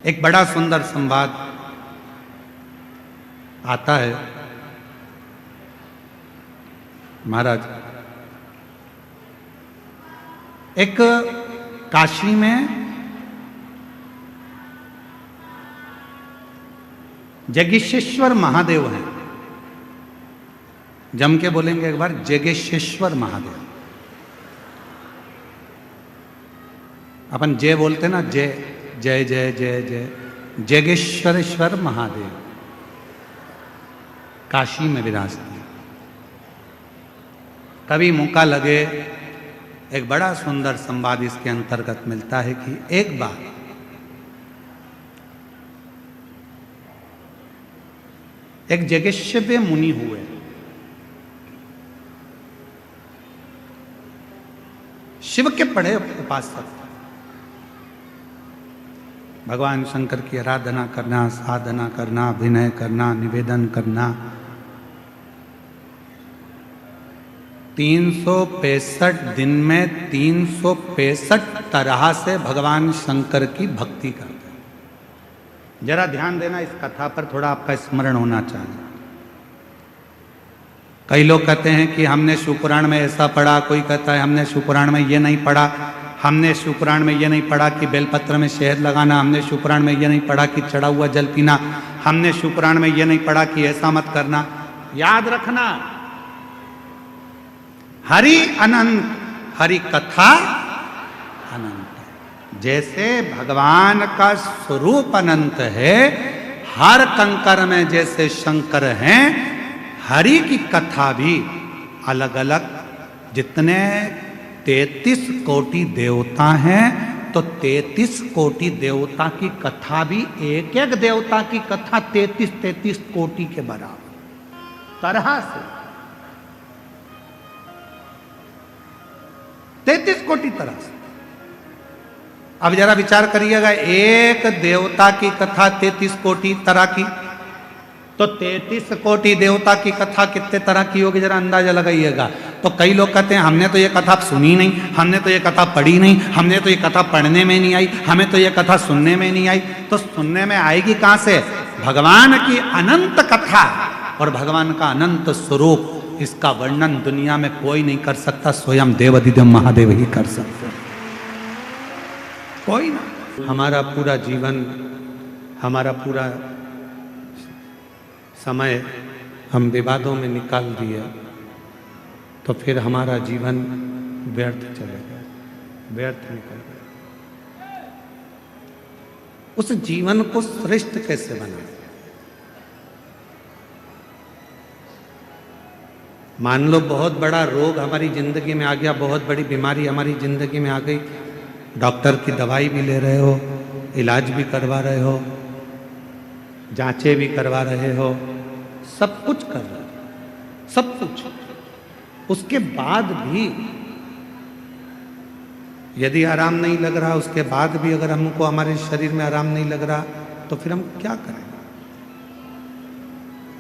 एक बड़ा सुंदर संवाद आता है। महाराज, एक काशी में जगेश्वर महादेव हैं। जम के बोलेंगे एक बार, जगेश्वर महादेव। अपन जय बोलते ना, जय जय जय जय जय। जगेश्वरेश्वर महादेव काशी में विराजते हैं। कभी मौका लगे, एक बड़ा सुंदर संवाद इसके अंतर्गत मिलता है कि एक बार एक जगेश्वर मुनि हुए। शिव के बड़े उपासक, भगवान शंकर की आराधना करना, साधना करना, अभिनय करना, निवेदन करना। 365 दिन में 365 तरह से भगवान शंकर की भक्ति करते हैं। जरा ध्यान देना, इस कथा पर थोड़ा आपका स्मरण होना चाहिए। कई लोग कहते हैं कि हमने शिवपुराण में ऐसा पढ़ा, कोई कहता है हमने शिवपुराण में ये नहीं पढ़ा, हमने शिवपुराण में ये नहीं पढ़ा कि बेलपत्र में शहद लगाना, हमने शिवपुराण में ये नहीं पढ़ा कि चढ़ा हुआ जल पीना, हमने शिवपुराण में ये नहीं पढ़ा कि ऐसा मत करना। याद रखना, हरि अनंत, हरि कथा अनंत। जैसे भगवान का स्वरूप अनंत है, हर कंकर में जैसे शंकर हैं, हरि की कथा भी अलग अलग। जितने 33 कोटि देवता हैं, तो 33 कोटि देवता की कथा भी, एक एक देवता की कथा 33 कोटि के बराबर तरह से, 33 कोटि तरह से। अब जरा विचार करिएगा, एक देवता की कथा 33 कोटि तरह की, तो 33 कोटि देवता की कथा कितने तरह की होगी, जरा अंदाजा लगाइएगा। तो कई लोग कहते हैं हमने तो ये कथा सुनी नहीं, हमने तो ये कथा पढ़ी नहीं, हमने तो ये कथा पढ़ने में नहीं आई, हमें तो ये कथा सुनने में नहीं आई। तो सुनने में आएगी कहां से? भगवान की अनंत कथा और भगवान का अनंत स्वरूप, इसका वर्णन दुनिया में कोई नहीं कर सकता, स्वयं देवाधिदेव महादेव ही कर सकते, कोई ना। हमारा पूरा जीवन, हमारा पूरा समय हम विवादों में निकाल दिए, तो फिर हमारा जीवन व्यर्थ चलेगा, व्यर्थ निकल गया। उस जीवन को श्रेष्ठ कैसे बनाए? मान लो बहुत बड़ा रोग हमारी जिंदगी में आ गया, बहुत बड़ी बीमारी हमारी जिंदगी में आ गई, डॉक्टर की दवाई भी ले रहे हो, इलाज भी करवा रहे हो, जांचें भी करवा रहे हो, सब कुछ कर रहे हो, सब कुछ। उसके बाद भी यदि आराम नहीं लग रहा, उसके बाद भी अगर हमको हमारे शरीर में आराम नहीं लग रहा, तो फिर हम क्या करेंगे?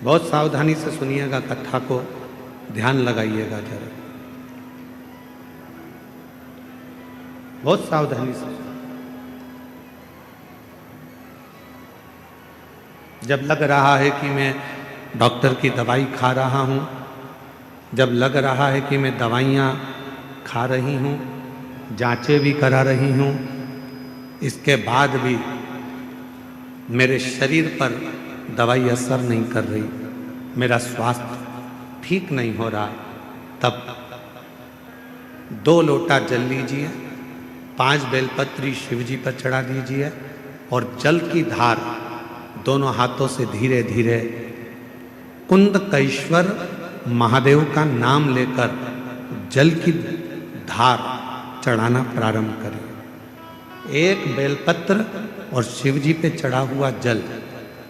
बहुत सावधानी से सुनिएगा कथा को, ध्यान लगाइएगा जरा, बहुत सावधानी से। जब लग रहा है कि मैं डॉक्टर की दवाई खा रहा हूँ, जब लग रहा है कि मैं दवाइयाँ खा रही हूँ, जांचें भी करा रही हूँ, इसके बाद भी मेरे शरीर पर दवाई असर नहीं कर रही, मेरा स्वास्थ्य ठीक नहीं हो रहा, तब 2 लोटा जल लीजिए, 5 बेलपत्री शिव जी पर चढ़ा दीजिए और जल की धार दोनों हाथों से धीरे धीरे कुंदकेश्वर महादेव का नाम लेकर जल की धार चढ़ाना प्रारंभ करें। एक बेलपत्र और शिव जी पे चढ़ा हुआ जल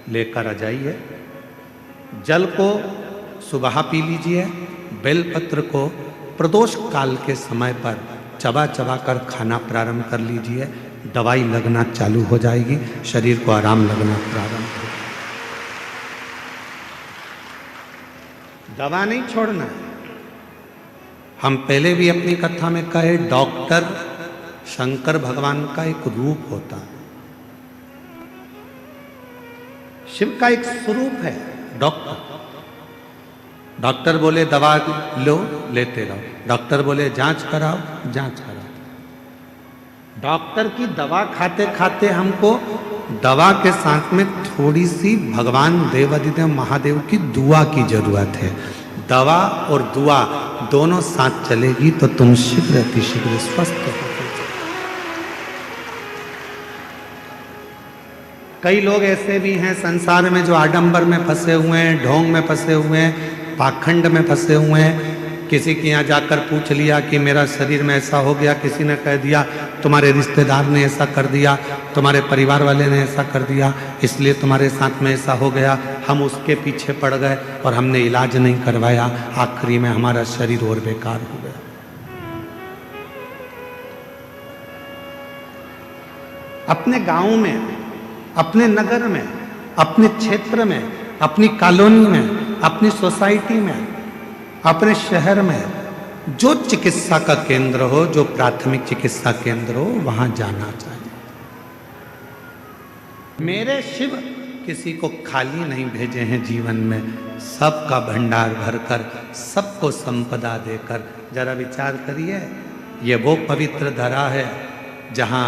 लेकर आ जाइए। जल को सुबह पी लीजिए, बेलपत्र को प्रदोष काल के समय पर चबा चबा कर खाना प्रारंभ कर लीजिए। दवाई लगना चालू हो जाएगी, शरीर को आराम लगना प्रारंभ हो। दवा नहीं छोड़ना। हम पहले भी अपनी कथा में कहे, डॉक्टर शंकर भगवान का एक रूप होता है। शिव का एक स्वरूप है डॉक्टर। डॉक्टर बोले दवा लो, लेते रहो। डॉक्टर बोले जांच कराओ, जांच कराओ। डॉक्टर की दवा खाते खाते हमको दवा के साथ में थोड़ी सी भगवान देवादिदेव महादेव की दुआ की जरूरत है। दवा और दुआ दोनों साथ चलेगी तो तुम शीघ्र अतिशीघ्र स्वस्थ हो। कई लोग ऐसे भी हैं संसार में जो आडंबर में फंसे हुए हैं, ढोंग में फंसे हुए हैं, पाखंड में फंसे हुए हैं। किसी के यहाँ जाकर पूछ लिया कि मेरा शरीर में ऐसा हो गया, किसी ने कह दिया तुम्हारे रिश्तेदार ने ऐसा कर दिया, तुम्हारे परिवार वाले ने ऐसा कर दिया, इसलिए तुम्हारे साथ में ऐसा हो गया। हम उसके पीछे पड़ गए और हमने इलाज नहीं करवाया, आखिरी में हमारा शरीर और बेकार हो गया। अपने गांव में, अपने नगर में, अपने क्षेत्र में, अपनी कॉलोनी में, अपनी सोसाइटी में, अपने शहर में जो चिकित्सा का केंद्र हो, जो प्राथमिक चिकित्सा केंद्र हो, वहां जाना चाहिए। मेरे शिव किसी को खाली नहीं भेजे हैं जीवन में, सबका भंडार भरकर, सबको संपदा देकर। जरा विचार करिए, ये वो पवित्र धरा है जहां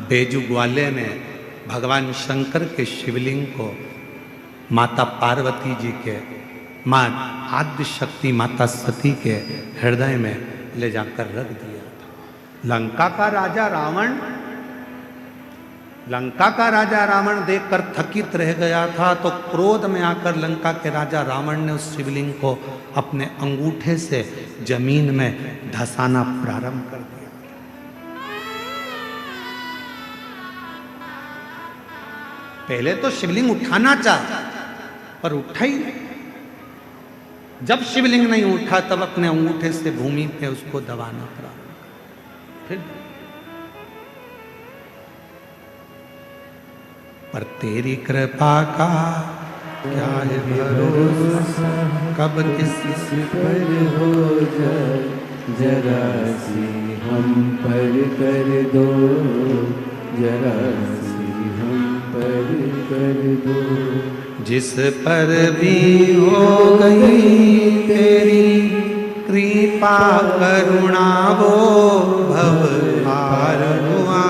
बेजू ग्वाले ने भगवान शंकर के शिवलिंग को माता पार्वती जी के, माँ आद्य शक्ति माता सती के हृदय में ले जाकर रख दिया था। लंका का राजा रावण देखकर थकित रह गया था, तो क्रोध में आकर लंका के राजा रावण ने उस शिवलिंग को अपने अंगूठे से जमीन में धंसाना प्रारंभ कर दिया। पहले तो शिवलिंग उठाना चाहा पर उठा ही नहीं। जब शिवलिंग नहीं उठा तब अपने अंगूठे से भूमि पे उसको दबाना प्रारंभ कर। फिर पर तेरी कृपा का क्या है भरोसा, कब किस पर हो जाए, जरा सी हम पर कर दो, जरा सी हम पर कर दो। जिस पर भी हो गई तेरी कृपा करुणा, वो भव पार हुआ,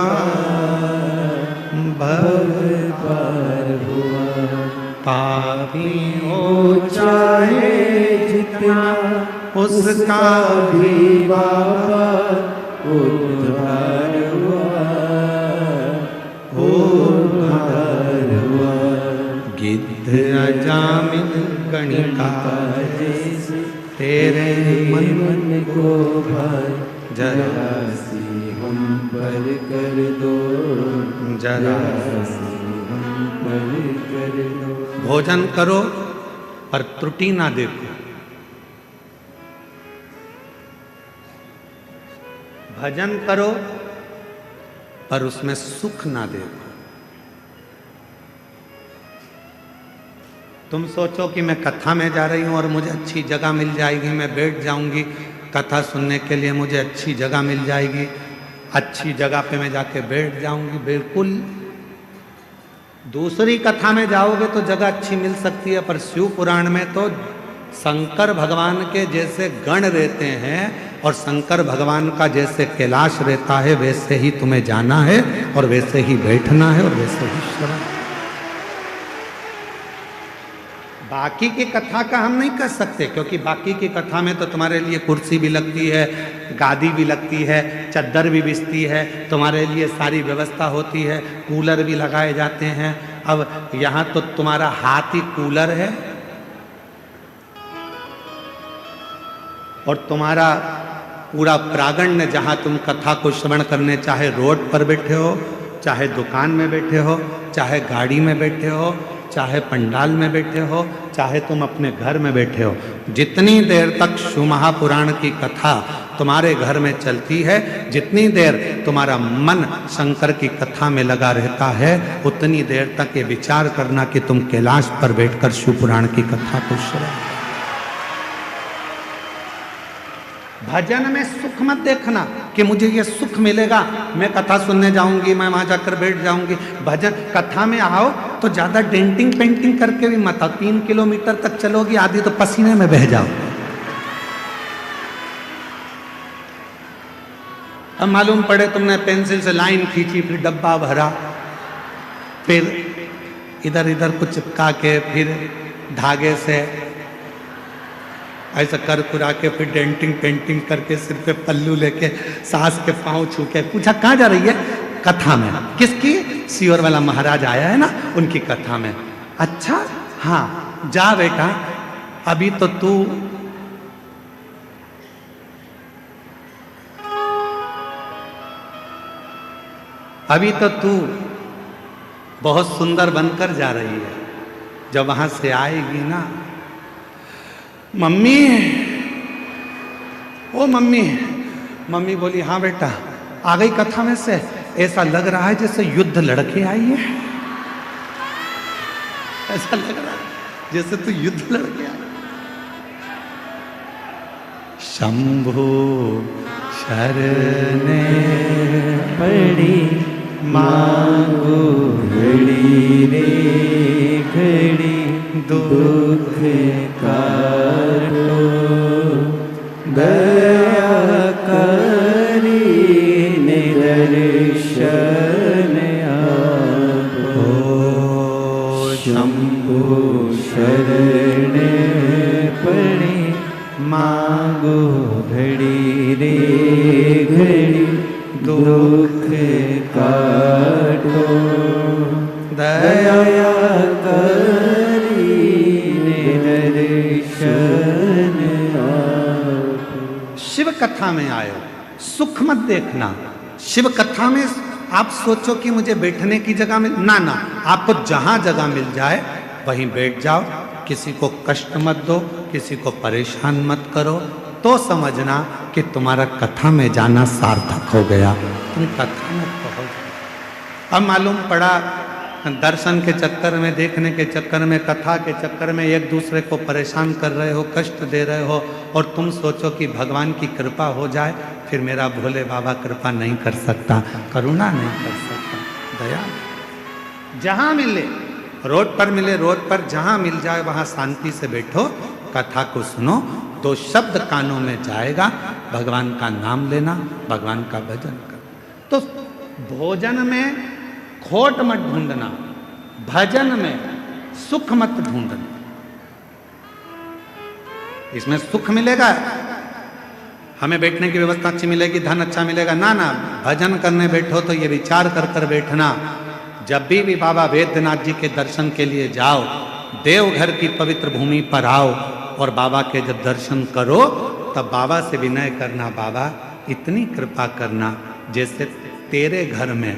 भव पार हुआ। पापी हो चाहे जितना उसका भी बाबा उद्धार हुआ, उद्धार हुआ। गिद्ध अजामिल गणिका जैसे तेरे मन को भाई, जरा सी हम पर कर दो, जरा सी हम पर कर दो। भोजन करो पर त्रुटि ना देखो, भजन करो पर उसमें सुख ना देखो। तुम सोचो कि मैं कथा में जा रही हूं और मुझे अच्छी जगह मिल जाएगी, मैं बैठ जाऊंगी कथा सुनने के लिए, मुझे अच्छी जगह मिल जाएगी, अच्छी जगह पे मैं जाके बैठ जाऊंगी। बिल्कुल दूसरी कथा में जाओगे तो जगह अच्छी मिल सकती है, पर शिव पुराण में तो शंकर भगवान के जैसे गण रहते हैं और शंकर भगवान का जैसे कैलाश रहता है, वैसे ही तुम्हें जाना है और वैसे ही बैठना है और वैसे ही श्रवण। बाकी की कथा का हम नहीं कर सकते, क्योंकि बाकी की कथा में तो तुम्हारे लिए कुर्सी भी लगती है, गादी भी लगती है, चद्दर भी बिछती है, तुम्हारे लिए सारी व्यवस्था होती है, कूलर भी लगाए जाते हैं। अब यहाँ तो तुम्हारा हाथ ही कूलर है और तुम्हारा पूरा प्रांगण जहाँ तुम कथा को श्रवण करने, चाहे रोड पर बैठे हो, चाहे दुकान में बैठे हो, चाहे गाड़ी में बैठे हो, चाहे पंडाल में बैठे हो, चाहे तुम अपने घर में बैठे हो, जितनी देर तक शिव महापुराण की कथा तुम्हारे घर में चलती है, जितनी देर तुम्हारा मन शंकर की कथा में लगा रहता है, उतनी देर तक ये विचार करना कि तुम कैलाश पर बैठकर शिव पुराण की कथा को श्रवण। भजन में सुख मत देखना, कि मुझे ये सुख मिलेगा, मैं कथा सुनने जाऊंगी, मैं वहां जाकर बैठ जाऊंगी। भजन कथा में आओ तो ज्यादा डेंटिंग पेंटिंग करके भी मत आओ। 3 किलोमीटर तक चलोगी, आधी तो पसीने में बह जाओ। अब मालूम पड़े तुमने पेंसिल से लाइन खींची, फिर डब्बा भरा, फिर इधर इधर कुछ चिपका के, फिर धागे से ऐसा कर कुरा के, फिर डेंटिंग पेंटिंग करके, सिर पे पल्लू लेके, सास के पांव छू के पूछा कहाँ जा रही है? कथा में। किसकी? सीवर वाला महाराज आया है ना, उनकी कथा में। अच्छा हाँ जा बेटा, अभी तो तू बहुत सुंदर बनकर जा रही है। जब वहां से आएगी ना, मम्मी, ओ मम्मी, मम्मी बोली हाँ बेटा, आ गई कथा में से? ऐसा लग रहा है जैसे युद्ध लड़के आई है, ऐसा लग रहा है जैसे तू युद्ध लड़के आई। शंभु शरणे पड़ी मांगो घड़ी रे घड़ी, दुख काटो दया करी निदर्शन आपो। शंभु शरणे पड़ी मांगो घड़ी रे घड़ी, दुख काटो दया करी निदर्शन आपो। शिव कथा में आए, सुख मत देखना। शिव कथा में आप सोचो कि मुझे बैठने की जगह मिल, ना ना, आपको जहां जगह मिल जाए वहीं बैठ जाओ। किसी को कष्ट मत दो, किसी को परेशान मत करो, तो समझना कि तुम्हारा कथा में जाना सार्थक हो गया, तुम कथा में पहुंच गए। अब मालूम पड़ा दर्शन के चक्कर में, देखने के चक्कर में, कथा के चक्कर में एक दूसरे को परेशान कर रहे हो, कष्ट दे रहे हो, और तुम सोचो कि भगवान की कृपा हो जाए। फिर मेरा भोले बाबा कृपा नहीं कर सकता, करुणा नहीं कर सकता, दया। जहां मिले, रोड पर मिले, रोड पर जहां मिल जाए वहां शांति से बैठो, कथा को सुनो, 2 शब्द कानों में जाएगा, भगवान का नाम लेना, भगवान का भजन कर। तो भोजन में खोट मत ढूंढना, भजन में सुख मत ढूंढना। इसमें सुख मिलेगा, हमें बैठने की व्यवस्था अच्छी मिलेगी, धन अच्छा मिलेगा, ना ना, भजन करने बैठो तो ये विचार कर कर बैठना, जब भी बाबा वैद्यनाथ जी के दर्शन के लिए जाओ, देवघर की पवित्र भूमि पर आओ और बाबा के जब दर्शन करो तब बाबा से विनय करना, बाबा इतनी कृपा करना जैसे तेरे घर में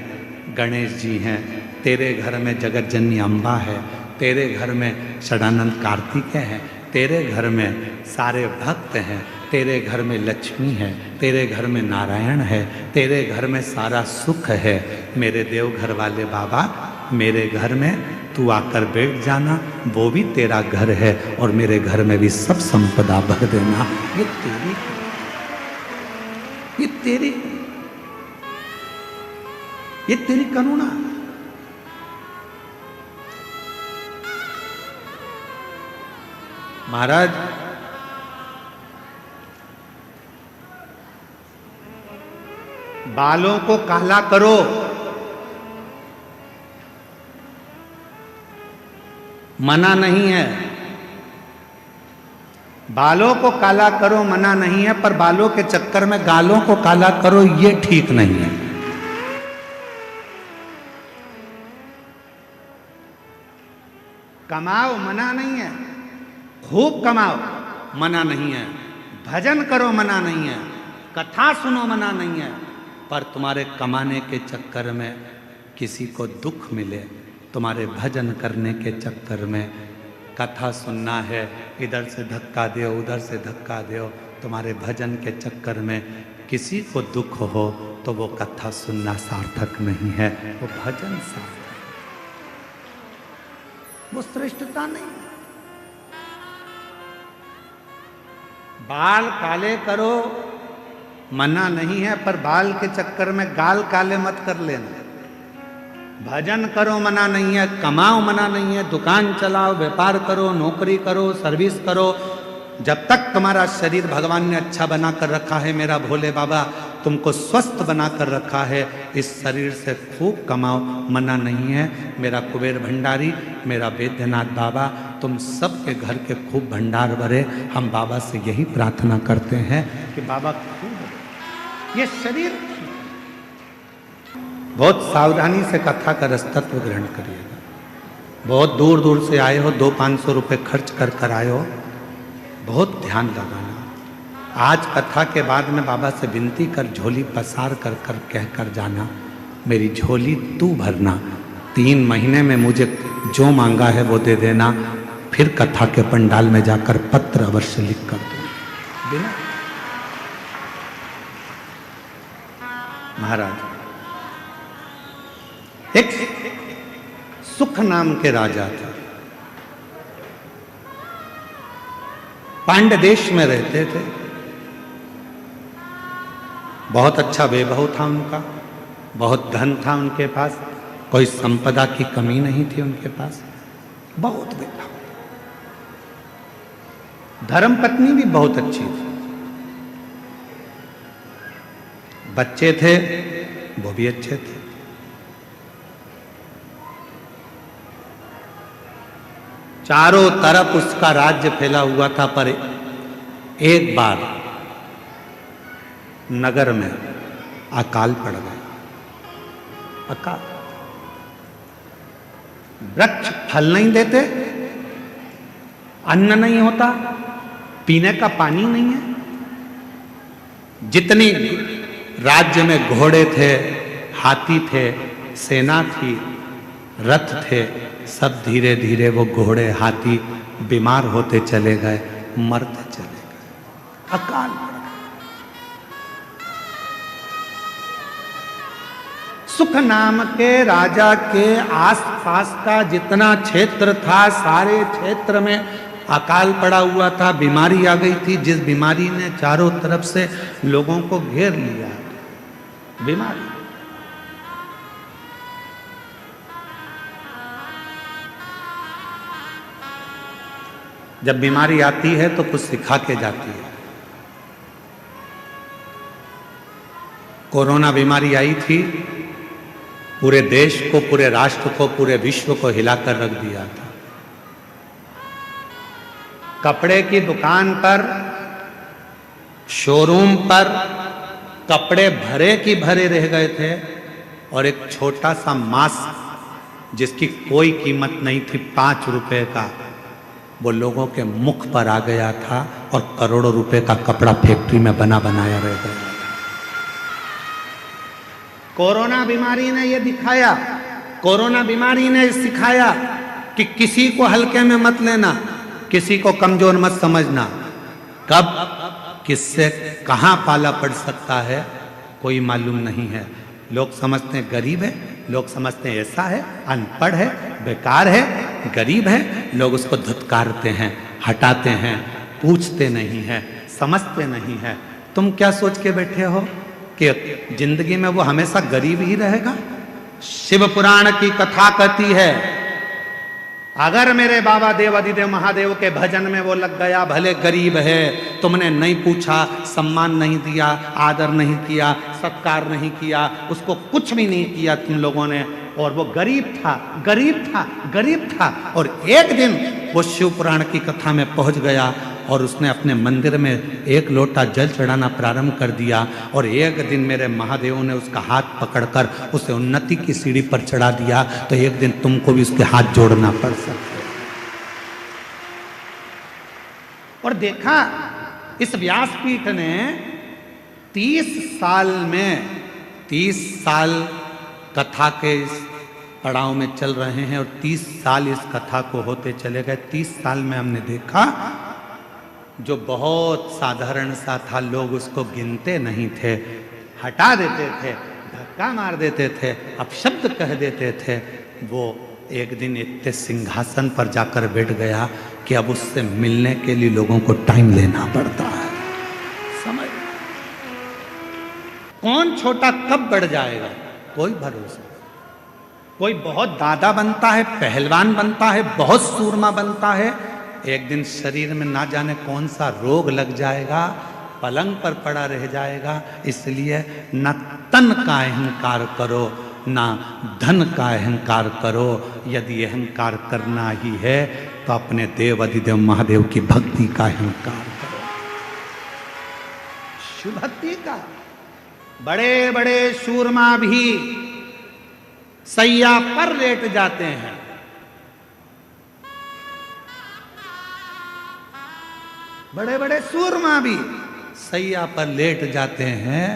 गणेश जी हैं, तेरे घर में जगत जननी अम्बा है, तेरे घर में षडानंद कार्तिकेय है, तेरे घर में सारे भक्त हैं, तेरे घर में लक्ष्मी है, तेरे घर में नारायण है, तेरे घर में सारा सुख है। मेरे देवघर वाले बाबा, मेरे घर में तू आकर बैठ जाना, वो भी तेरा घर है, और मेरे घर में भी सब संपदा भर देना। ये तेरी, ये तेरी, ये तेरी करुणा। महाराज बालों को काला करो, मना नहीं है। बालों को काला करो मना नहीं है, पर बालों के चक्कर में गालों को काला करो ये ठीक नहीं है। कमाओ मना नहीं है, खूब कमाओ मना नहीं है, भजन करो मना नहीं है, कथा सुनो मना नहीं है, पर तुम्हारे कमाने के चक्कर में किसी को दुख मिले, तुम्हारे भजन करने के चक्कर में, कथा सुनना है, इधर से धक्का दो उधर से धक्का दो, तुम्हारे भजन के चक्कर में किसी को दुख हो तो वो कथा सुनना सार्थक नहीं है, वो भजन सार्थक, वो श्रेष्ठता नहीं। बाल काले करो मना नहीं है, पर बाल के चक्कर में गाल काले मत कर लेना। भजन करो मना नहीं है, कमाओ मना नहीं है, दुकान चलाओ, व्यापार करो, नौकरी करो, सर्विस करो, जब तक तुम्हारा शरीर भगवान ने अच्छा बना कर रखा है, मेरा भोले बाबा तुमको स्वस्थ बना कर रखा है, इस शरीर से खूब कमाओ, मना नहीं है। मेरा कुबेर भंडारी, मेरा वैद्यनाथ बाबा, तुम सबके घर के खूब भंडार भरे। हम बाबा से यही प्रार्थना करते हैं कि बाबा खूब ये शरीर। बहुत सावधानी से कथा का रसतत्व ग्रहण करिएगा। बहुत दूर दूर से आए हो, 200-500 रुपये खर्च कर कर आए हो, बहुत ध्यान लगाना। आज कथा के बाद में बाबा से विनती कर, झोली पसार कर कर कह कर जाना, मेरी झोली तू भरना, 3 महीने में मुझे जो मांगा है वो दे देना, फिर कथा के पंडाल में जाकर पत्र अवश्य लिख कर दो देना। महाराज, एक सुख नाम के राजा थे, पांड्य देश में रहते थे। बहुत अच्छा वैभव था उनका, बहुत धन था उनके पास, कोई संपदा की कमी नहीं थी उनके पास, बहुत वैभव। धर्मपत्नी भी बहुत अच्छी थी, बच्चे थे वो भी अच्छे थे। चारों तरफ उसका राज्य फैला हुआ था, पर एक बार नगर में अकाल पड़ गया। अकाल, वृक्ष फल नहीं देते, अन्न नहीं होता, पीने का पानी नहीं है। जितनी राज्य में घोड़े थे, हाथी थे, सेना थी, रथ थे, सब धीरे धीरे वो घोड़े हाथी बीमार होते चले गए, मरते चले गए। अकाल पड़ गया। सुख नाम के राजा के आसपास का जितना क्षेत्र था, सारे क्षेत्र में अकाल पड़ा हुआ था, बीमारी आ गई थी, जिस बीमारी ने चारों तरफ से लोगों को घेर लिया। बीमारी, जब बीमारी आती है तो कुछ सिखा के जाती है। कोरोना बीमारी आई थी, पूरे देश को, पूरे राष्ट्र को, पूरे विश्व को हिलाकर रख दिया था। कपड़े की दुकान पर, शोरूम पर कपड़े भरे की भरे रह गए थे, और एक छोटा सा मास्क जिसकी कोई कीमत नहीं थी, 5 रुपए का, वो लोगों के मुख पर आ गया था, और करोड़ों रुपए का कपड़ा फैक्ट्री में बना बनाया रह गया। कोरोना बीमारी ने ये दिखाया, कोरोना बीमारी ने सिखाया कि किसी को हल्के में मत लेना, किसी को कमजोर मत समझना। कब किससे कहां पाला पड़ सकता है कोई मालूम नहीं है। लोग समझते हैं गरीब है, लोग समझते हैं ऐसा है, अनपढ़ है, बेकार है, गरीब है, लोग उसको धुतकारते हैं, हटाते हैं, पूछते नहीं है, समझते नहीं है। तुम क्या सोच के बैठे हो कि जिंदगी में वो हमेशा गरीब ही रहेगा? शिव पुराण की कथा कहती है, अगर मेरे बाबा देवाधिदेव महादेव के भजन में वो लग गया, भले गरीब है, तुमने नहीं पूछा, सम्मान नहीं दिया, आदर नहीं किया, सत्कार नहीं किया, उसको कुछ भी नहीं किया तुम लोगों ने, और वो गरीब था, गरीब था, गरीब था, और एक दिन वो शिव पुराण की कथा में पहुंच गया, और उसने अपने मंदिर में 1 लोटा जल चढ़ाना प्रारंभ कर दिया, और एक दिन मेरे महादेव ने उसका हाथ पकड़कर उसे उन्नति की सीढ़ी पर चढ़ा दिया। तो एक दिन तुमको भी उसके हाथ जोड़ना पड़ सकता है। और देखा, इस व्यासपीठ ने 30 साल में, 30 साल कथा के इस पड़ाव में चल रहे हैं, और 30 साल इस कथा को होते चले गए। 30 साल में हमने देखा, जो बहुत साधारण सा था, लोग उसको गिनते नहीं थे, हटा देते थे, धक्का मार देते थे, अपशब्द कह देते थे, वो एक दिन इतने सिंहासन पर जाकर बैठ गया कि अब उससे मिलने के लिए लोगों को टाइम लेना पड़ता है। समझ, कौन छोटा कब बढ़ जाएगा, कोई भरोसा। कोई बहुत दादा बनता है, पहलवान बनता है, बहुत सूरमा बनता है, एक दिन शरीर में ना जाने कौन सा रोग लग जाएगा, पलंग पर पड़ा रह जाएगा। इसलिए न तन का अहंकार करो, ना धन का अहंकार करो। यदि अहंकार करना ही है तो अपने देव अधिदेव महादेव की भक्ति का अहंकार करो, शिव भक्ति का। बड़े बड़े सूरमा भी सैया पर लेट जाते हैं, बड़े बड़े सूरमा भी सैया पर लेट जाते हैं।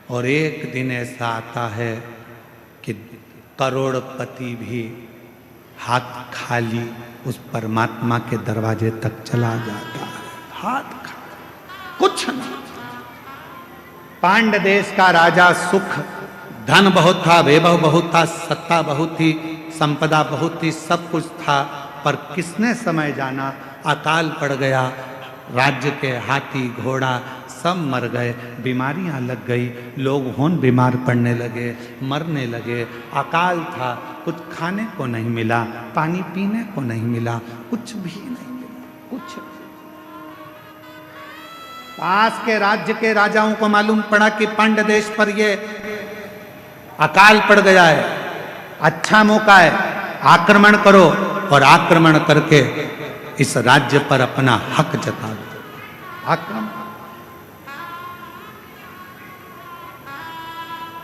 और एक दिन ऐसा आता है कि करोड़पति भी हाथ खाली उस परमात्मा के दरवाजे तक चला जाता है, हाथ खाली, कुछ नहीं। पांड्य देश का राजा सुख, धन बहुत था, वैभव बहुत था, सत्ता बहुत थी, संपदा बहुत थी, सब कुछ था, पर किसने समय जाना, अकाल पड़ गया। राज्य के हाथी घोड़ा सब मर गए, बीमारियां लग गई, लोग होन बीमार पड़ने लगे, मरने लगे। अकाल था, कुछ खाने को नहीं मिला, पानी पीने को नहीं मिला, कुछ भी नहीं मिला, कुछ। पास के राज्य के राजाओं को मालूम पड़ा कि पांड्य देश पर ये अकाल पड़ गया है, अच्छा मौका है, आक्रमण करो और आक्रमण करके इस राज्य पर अपना हक जता दो।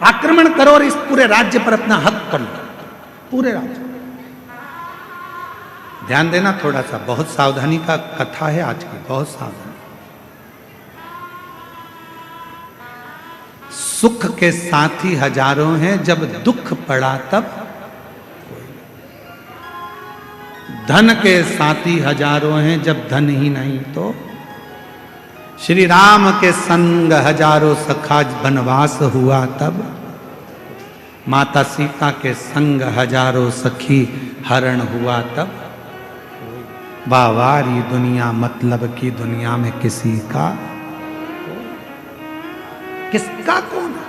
आक्रमण करो और इस पूरे राज्य पर अपना हक कर लो, पूरे राज्य। ध्यान देना थोड़ा सा, बहुत सावधानी का कथा है आज की, बहुत सावधानी। सुख के साथी हजारों हैं, जब दुख पड़ा तब धन के साथी हजारों हैं, जब धन ही नहीं तो। श्री राम के संग हजारों सखा, वनवास हुआ तब। माता सीता के संग हजारों सखी, हरण हुआ तब। बावारी दुनिया मतलब की दुनिया में किसी का, किसका कौन है,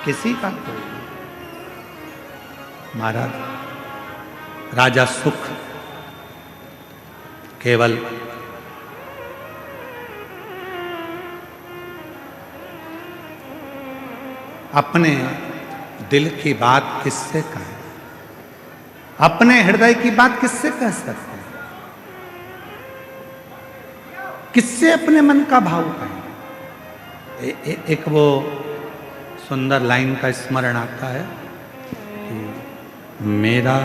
किसी का कोई। महाराज राजा सुख केवल अपने दिल की बात किससे कहें, अपने हृदय की बात किससे कह सकते हैं, किससे अपने मन का भाव कहें। एक वो सुंदर लाइन का स्मरण आता है, मेरा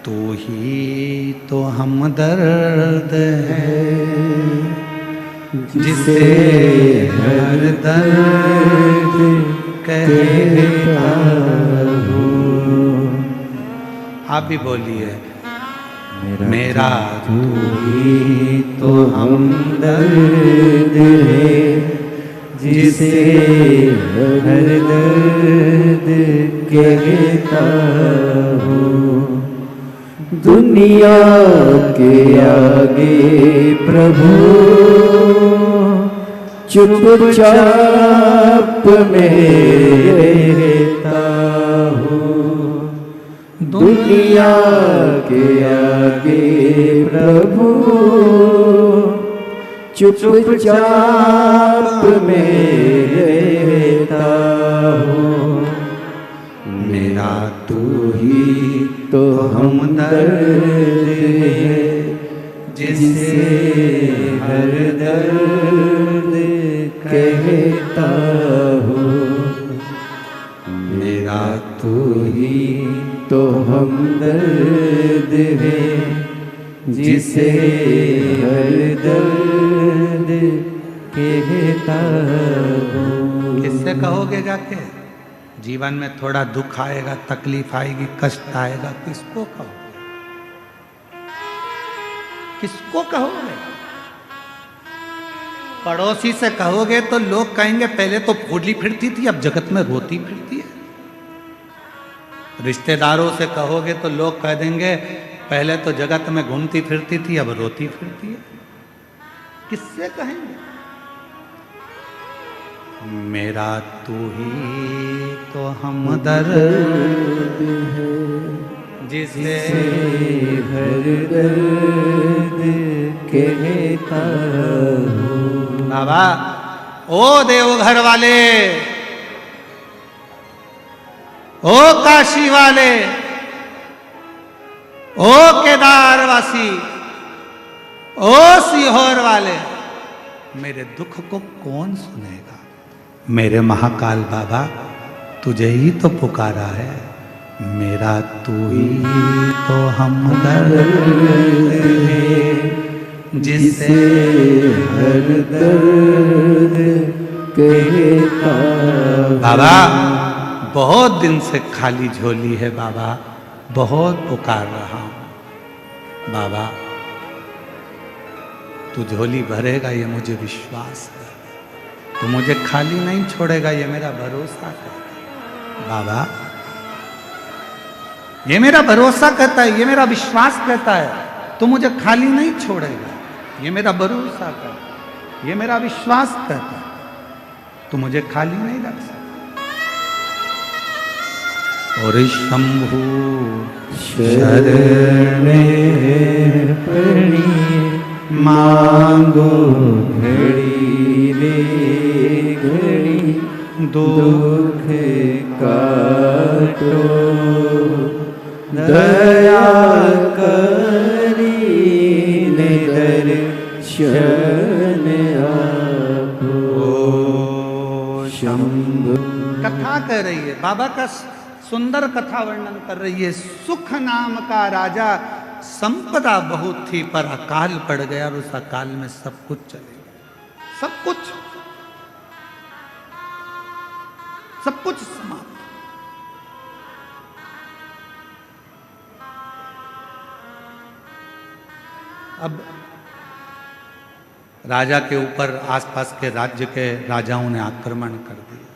तू ही तो हमदर्द है, जिसे हर दर्द कहता हूँ। आप भी बोलिए, मेरा तू ही तो हमदर्द है, जिसे हर दर्द कहता हूँ। दुनिया के आगे प्रभु चुपचाप में रहता हूँ। दुनिया के आगे प्रभु चुपचाप में रहता हूँ। मेरा तू ही तो हमदर्द है, जिसे हर दर्द कहता हूँ। मेरा तू ही तो हमदर्द है, जिसे हर दर्द कहता हूँ। किससे कहोगे जाके? जीवन में थोड़ा दुख आएगा, तकलीफ आएगी, कष्ट आएगा, किसको कहोगे? किसको कहोगे? पड़ोसी से कहोगे तो लोग कहेंगे पहले तो फूली फिरती थी, अब जगत में रोती फिरती है। रिश्तेदारों से कहोगे तो लोग कह देंगे पहले तो जगत में घूमती फिरती थी, अब रोती फिरती है। किससे कहेंगे? मेरा तू ही तो हमदर्द है जिसे हर दर्द कहता हूँ। बाबा, ओ देवघर वाले, ओ काशी वाले, ओ केदारवासी, ओ सीहोर वाले, मेरे दुख को कौन सुनेगा? मेरे महाकाल बाबा, तुझे ही तो पुकारा है। मेरा तू ही तो हमदर्द है जिसे हर दर्द कहता। बाबा, बहुत दिन से खाली झोली है बाबा, बहुत पुकार रहा हूं बाबा। तू झोली भरेगा ये मुझे विश्वास है, तू मुझे खाली नहीं छोड़ेगा ये मेरा भरोसा है बाबा। ये मेरा भरोसा कहता है, ये मेरा विश्वास कहता है, तू मुझे खाली नहीं छोड़ेगा। ये मेरा भरोसा कहता है, ये मेरा विश्वास कहता है, तू मुझे खाली नहीं रख सकता। और शंभु शरण पड़ी मांगो घड़ी रे घड़ी, दुख काटो दया करी दर्शन आपो। शंभु कथा कह रही है, बाबा का सुंदर कथा वर्णन कर रही है। सुख नाम का राजा, संपदा बहुत थी पर अकाल पड़ गया और उस अकाल में सब कुछ चले गया। सब कुछ समाप्त। अब राजा के ऊपर आसपास के राज्य के राजाओं ने आक्रमण कर दिया।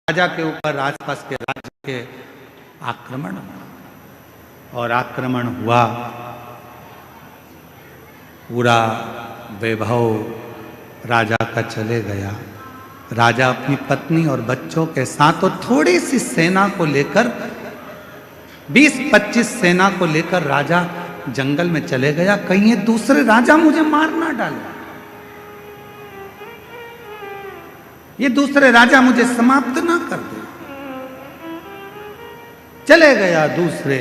राजा के ऊपर आसपास के राज्य के आक्रमण हुआ और आक्रमण हुआ, पूरा वैभव राजा का चले गया। राजा अपनी पत्नी और बच्चों के साथ और थोड़ी सी सेना को लेकर, 20-25 सेना को लेकर राजा जंगल में चले गया। कहीं ये दूसरे राजा मुझे मार ना डाले, ये दूसरे राजा मुझे समाप्त ना कर दे। चले गया दूसरे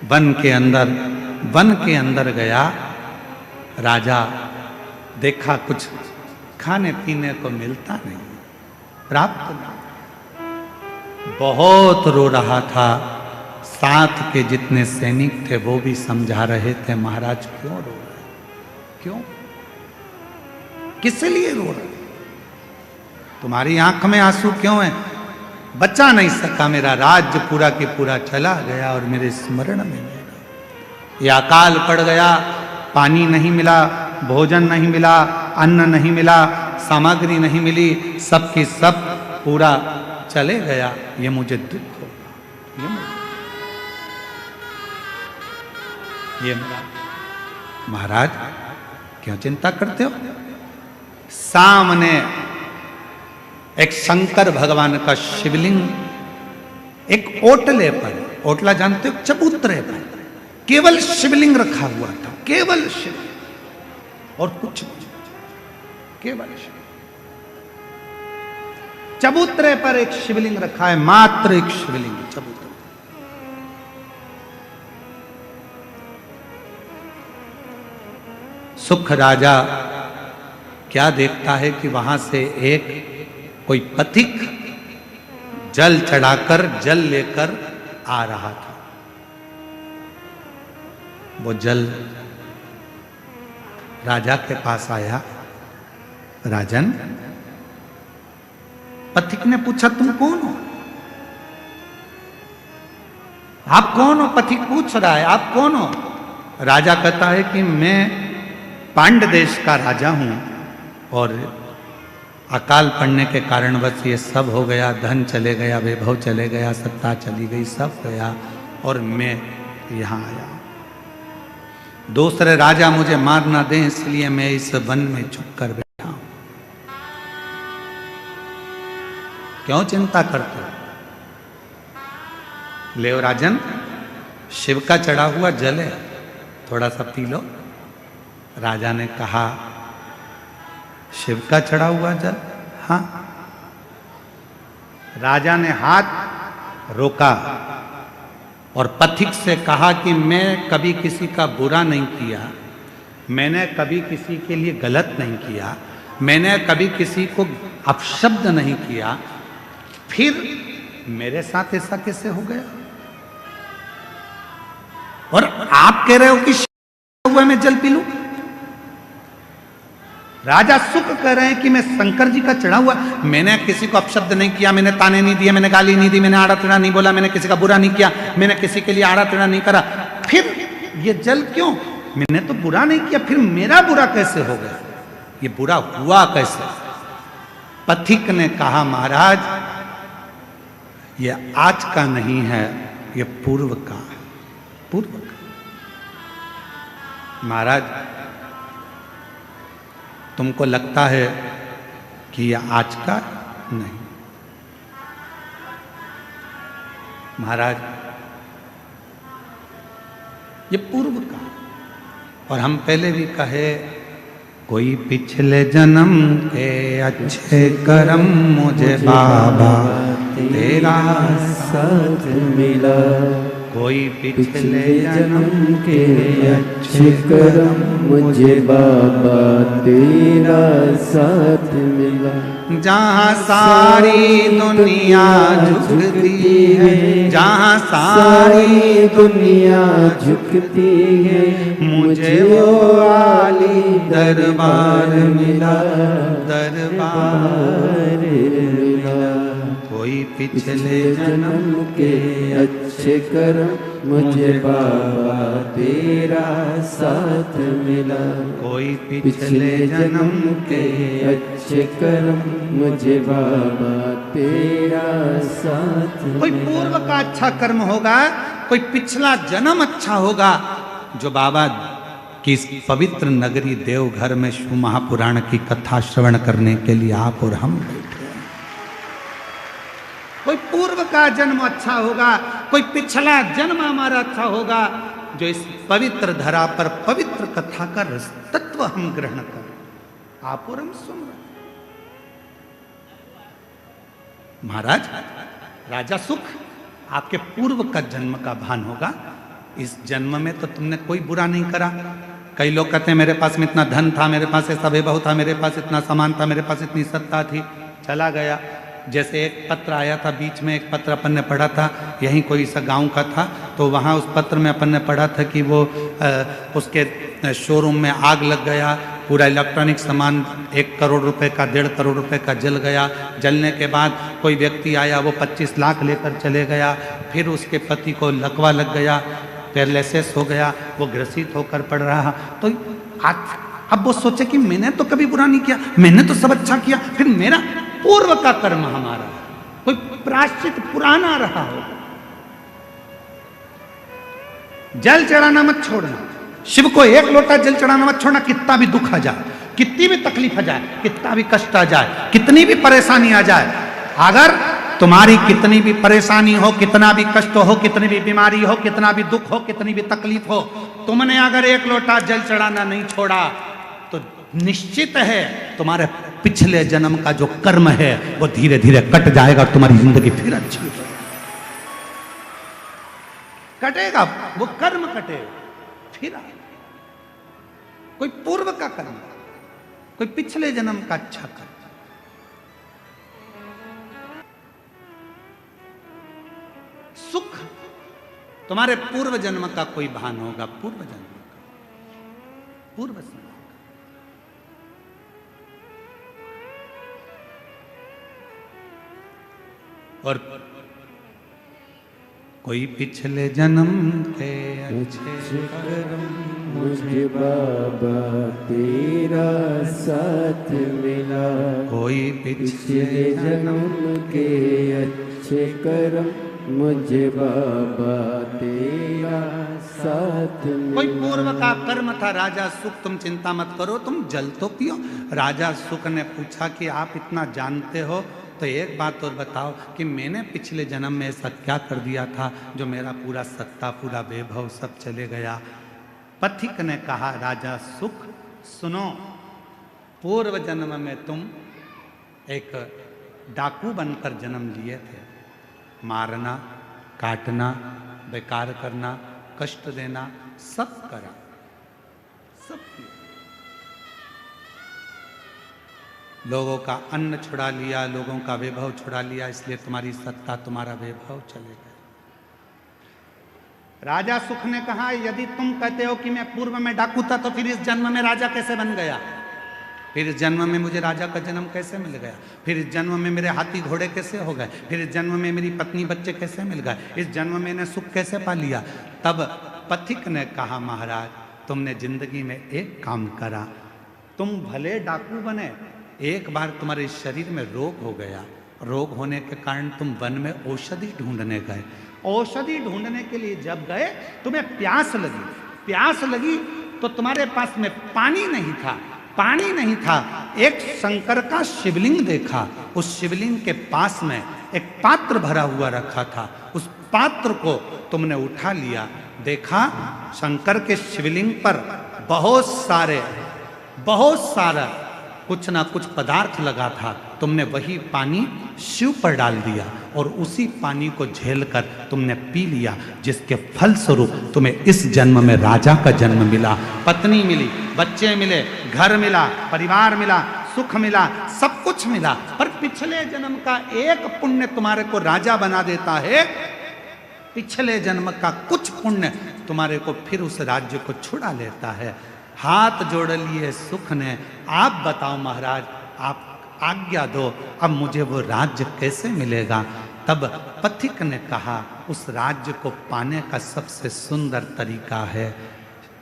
वन के अंदर गया। राजा देखा कुछ खाने पीने को मिलता नहीं, प्राप्त नहीं। बहुत रो रहा था। साथ के जितने सैनिक थे वो भी समझा रहे थे, महाराज क्यों रो रहे, क्यों, किस लिए रो रहे, तुम्हारी आंख में आंसू क्यों है? बचा नहीं सका, मेरा राज्य पूरा के पूरा चला गया और मेरे स्मरण में नहीं रहा। यह अकाल पड़ गया, पानी नहीं मिला, भोजन नहीं मिला, अन्न नहीं मिला, सामग्री नहीं मिली, सब की सब पूरा चले गया। ये मुझे दुख होगा, ये मेरा। महाराज क्यों चिंता करते हो? सामने एक शंकर भगवान का शिवलिंग एक ओटले पर, ओटला जानते हो, चबूतरे पर केवल शिवलिंग रखा हुआ था, केवल शिवलिंग और कुछ नहीं, केवल शिवलिंग। चबूतरे पर एक शिवलिंग रखा है, मात्र एक शिवलिंग चबूतरे। सुख राजा क्या देखता है कि वहां से एक कोई पथिक जल चढ़ाकर जल लेकर आ रहा था। वो जल राजा के पास आया। राजन, पथिक ने पूछा तुम कौन हो? आप कौन हो? पथिक पूछ रहा है आप कौन हो? राजा कहता है कि मैं पांड्य देश का राजा हूं और अकाल पड़ने के कारण बस ये सब हो गया, धन चले गया, वैभव चले गया, सत्ता चली गई, सब गया और मैं यहाँ आया। दूसरे राजा मुझे मार ना दें, इसलिए मैं इस वन में छुप कर बैठा हूं। क्यों चिंता करते हो? ले राजन, शिव का चढ़ा हुआ जल है, थोड़ा सा पी लो। राजा ने कहा, शिव का चढ़ा हुआ जल? हाँ। राजा ने हाथ रोका और पथिक से कहा कि मैं कभी किसी का बुरा नहीं किया, मैंने कभी किसी के लिए गलत नहीं किया, मैंने कभी किसी को अपशब्द नहीं किया, फिर मेरे साथ ऐसा कैसे हो गया? और आप कह रहे हो कि हुआ मैं जल पी लूं? राजा सुख कह रहे हैं कि मैं शंकर जी का चढ़ा हुआ, मैंने किसी को अपशब्द नहीं किया, मैंने ताने नहीं दिए, मैंने गाली नहीं दी, मैंने आड़ा टेढ़ा नहीं बोला, मैंने किसी का बुरा नहीं किया, मैंने किसी के लिए आड़ा टेढ़ा नहीं करा, फिर ये जल क्यों? मैंने तो बुरा नहीं किया, फिर मेरा बुरा कैसे हो गया? ये बुरा हुआ कैसे? पथिक ने कहा, महाराज ये आज का नहीं है, ये पूर्व का है, पूर्व का। महाराज तुमको लगता है कि यह आज का? नहीं महाराज, ये पूर्व का। और हम पहले भी कहे, कोई पिछले जन्म के अच्छे कर्म मुझे बाबा तेरा साथ मिला, कोई पिछले जन्म के अच्छे कर्म मुझे बाबा तेरा साथ मिला। जहाँ सारी दुनिया झुकती है, जहाँ सारी दुनिया झुकती है, मुझे वो आली दरबार मिला, दरबार मिला। कोई पिछले जन्म के अच्छे कर्म मुझे बाबा तेरा साथ मिला, कोई पिछले जन्म के अच्छे कर्म मुझे बाबा तेरा साथ मिला। कोई पूर्व का अच्छा कर्म होगा, कोई पिछला जन्म अच्छा होगा, जो बाबा की इस पवित्र नगरी देवघर में शिव महापुराण की कथा श्रवण करने के लिए आप और हम बैठे हैं। कोई पूर्व का जन्म अच्छा होगा, कोई पिछला जन्म हमारा अच्छा होगा, जो इस पवित्र धरा पर पवित्र कथा का रस तत्व हम ग्रहण करें। आप और हम सुन रहे। महाराज, राजा सुख, आपके पूर्व का जन्म का भान होगा। इस जन्म में तो तुमने कोई बुरा नहीं करा। कई लोग कहते हैं मेरे पास में इतना धन था, मेरे पास ऐसा वैभव था, मेरे पास इतना सामान था, मेरे पास इतनी सत्ता थी, चला गया। जैसे एक पत्र आया था बीच में, एक पत्र अपन ने पढ़ा था, यहीं कोई सा गांव का था, तो वहाँ उस पत्र में अपन ने पढ़ा था कि वो उसके शोरूम में आग लग गया, पूरा इलेक्ट्रॉनिक सामान 1 करोड़ रुपए का, 1.5 करोड़ रुपए का जल गया। जलने के बाद कोई व्यक्ति आया, वो 25 लाख लेकर चले गया। फिर उसके पति को लकवा लग गया, पैरालिसिस हो गया, वो ग्रसित होकर पड़ रहा। तो अब वो सोचे कि मैंने तो कभी बुरा नहीं किया, मैंने तो सब अच्छा किया, फिर मेरा पूर्व का कर्म हमारा कोई प्रायश्चित पुराना रहा हो। जल चढ़ाना मत छोड़ना, शिव को 1 लोटा जल चढ़ाना मत छोड़ना। कितना भी दुख आ जाए, कितनी भी तकलीफ आ जाए, कितना भी कष्ट आ जाए, कितनी भी परेशानी आ जाए, अगर तुम्हारी कितनी भी परेशानी हो, कितना भी कष्ट हो, कितनी भी बीमारी हो, कितना भी दुख हो, कितनी भी तकलीफ हो, तुमने अगर 1 लोटा जल चढ़ाना नहीं छोड़ा तो निश्चित है तुम्हारे पिछले जन्म का जो कर्म है वो धीरे धीरे कट जाएगा और तुम्हारी जिंदगी फिर अच्छी हो जाएगी। कटेगा वो कर्म, कटेगा फिर कोई पूर्व का कर्म, कोई पिछले जन्म का अच्छा कर्म। सुख तुम्हारे पूर्व जन्म का कोई भान होगा, पूर्व जन्म का, पूर्व जन्म। और कोई पिछले जन्म के अच्छे कर्म मुझे बाबा तेरा साथ मिला। कोई पिछले जन्म के अच्छे कर्म मुझे बाबा तेरा साथ मिला। कोई पूर्व का कर्म था राजा सुख, तुम चिंता मत करो, तुम जल तो पियो। राजा सुख ने पूछा कि आप इतना जानते हो तो एक बात और बताओ कि मैंने पिछले जन्म में ऐसा क्या कर दिया था जो मेरा पूरा सत्ता पूरा वैभव सब चले गया। पथिक ने कहा राजा सुख सुनो, पूर्व जन्म में तुम एक डाकू बनकर जन्म लिए थे। मारना, काटना, बेकार करना, कष्ट देना, सब करा, सब किया। लोगों का अन्न छुड़ा लिया, लोगों का वैभव छुड़ा लिया, इसलिए तुम्हारी सत्ता तुम्हारा वैभव चले गए। राजा सुख ने कहा यदि तुम कहते हो कि मैं पूर्व में डाकू था तो फिर इस जन्म में राजा कैसे बन गया? फिर इस जन्म में मुझे राजा का जन्म कैसे मिल गया? फिर इस जन्म में मेरे हाथी घोड़े कैसे हो गए? फिर इस जन्म में मेरी पत्नी बच्चे कैसे मिल गए? इस जन्म में मैंने सुख कैसे पा लिया? तब पथिक ने कहा महाराज तुमने जिंदगी में एक काम करा, तुम भले डाकू बने, एक बार तुम्हारे शरीर में रोग हो गया, रोग होने के कारण तुम वन में औषधि ढूंढने गए। औषधि ढूंढने के लिए जब गए तुम्हें प्यास लगी, प्यास लगी तो तुम्हारे पास में पानी नहीं था, पानी नहीं था। एक शंकर का शिवलिंग देखा, उस शिवलिंग के पास में एक पात्र भरा हुआ रखा था, उस पात्र को तुमने उठा लिया, देखा शंकर के शिवलिंग पर बहुत सारा कुछ ना कुछ पदार्थ लगा था, तुमने वही पानी शिव पर डाल दिया और उसी पानी को झेलकर तुमने पी लिया, जिसके फल स्वरूप तुम्हें इस जन्म में राजा का जन्म मिला, पत्नी मिली, बच्चे मिले, घर मिला, परिवार मिला, सुख मिला, सब कुछ मिला। पर पिछले जन्म का एक पुण्य तुम्हारे को राजा बना देता है, पिछले जन्म का कुछ पुण्य तुम्हारे को फिर उस राज्य को छुड़ा लेता है। हाथ जोड़ लिए सुख ने, आप बताओ महाराज, आप आज्ञा दो, अब मुझे वो राज्य कैसे मिलेगा? तब पथिक ने कहा उस राज्य को पाने का सबसे सुंदर तरीका है,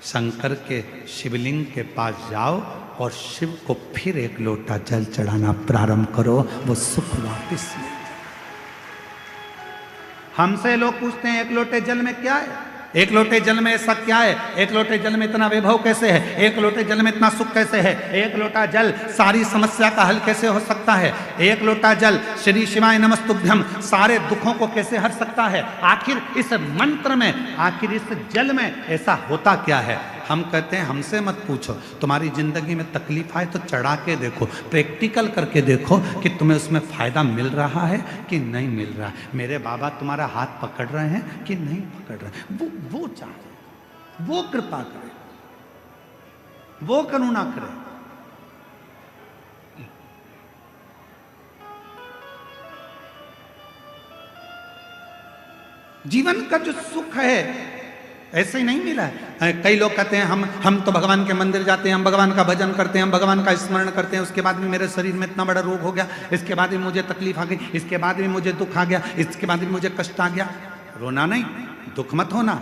शंकर के शिवलिंग के पास जाओ और शिव को फिर एक लोटा जल चढ़ाना प्रारंभ करो, वो सुख वापिस ले। हमसे लोग पूछते हैं एक लोटे जल में क्या है, एक लोटे जल में ऐसा क्या है, एक लोटे जल में इतना वैभव कैसे है, एक लोटे जल में इतना सुख कैसे है, एक लोटा जल सारी समस्या का हल कैसे हो सकता है, एक लोटा जल श्री शिवाय नमस्तुभ्यम सारे दुखों को कैसे हर सकता है? आखिर इस मंत्र में, आखिर इस जल में ऐसा होता क्या है? हम कहते हैं हमसे मत पूछो, तुम्हारी जिंदगी में तकलीफ आए तो चढ़ा के देखो, प्रैक्टिकल करके देखो कि तुम्हें उसमें फायदा मिल रहा है कि नहीं मिल रहा है। मेरे बाबा तुम्हारा हाथ पकड़ रहे हैं कि नहीं पकड़ रहे? वो चाहे, वो कृपा करे, वो करुणा करे। जीवन का जो सुख है ऐसे ही नहीं मिला है। कई लोग कहते हैं हम तो भगवान के मंदिर जाते हैं, हम भगवान का भजन करते हैं, हम भगवान का स्मरण करते हैं, उसके बाद भी मेरे शरीर में इतना बड़ा रोग हो गया, इसके बाद भी मुझे तकलीफ आ गई, इसके बाद भी मुझे दुख आ गया, इसके बाद भी मुझे कष्ट आ गया। रोना नहीं, दुख मत होना,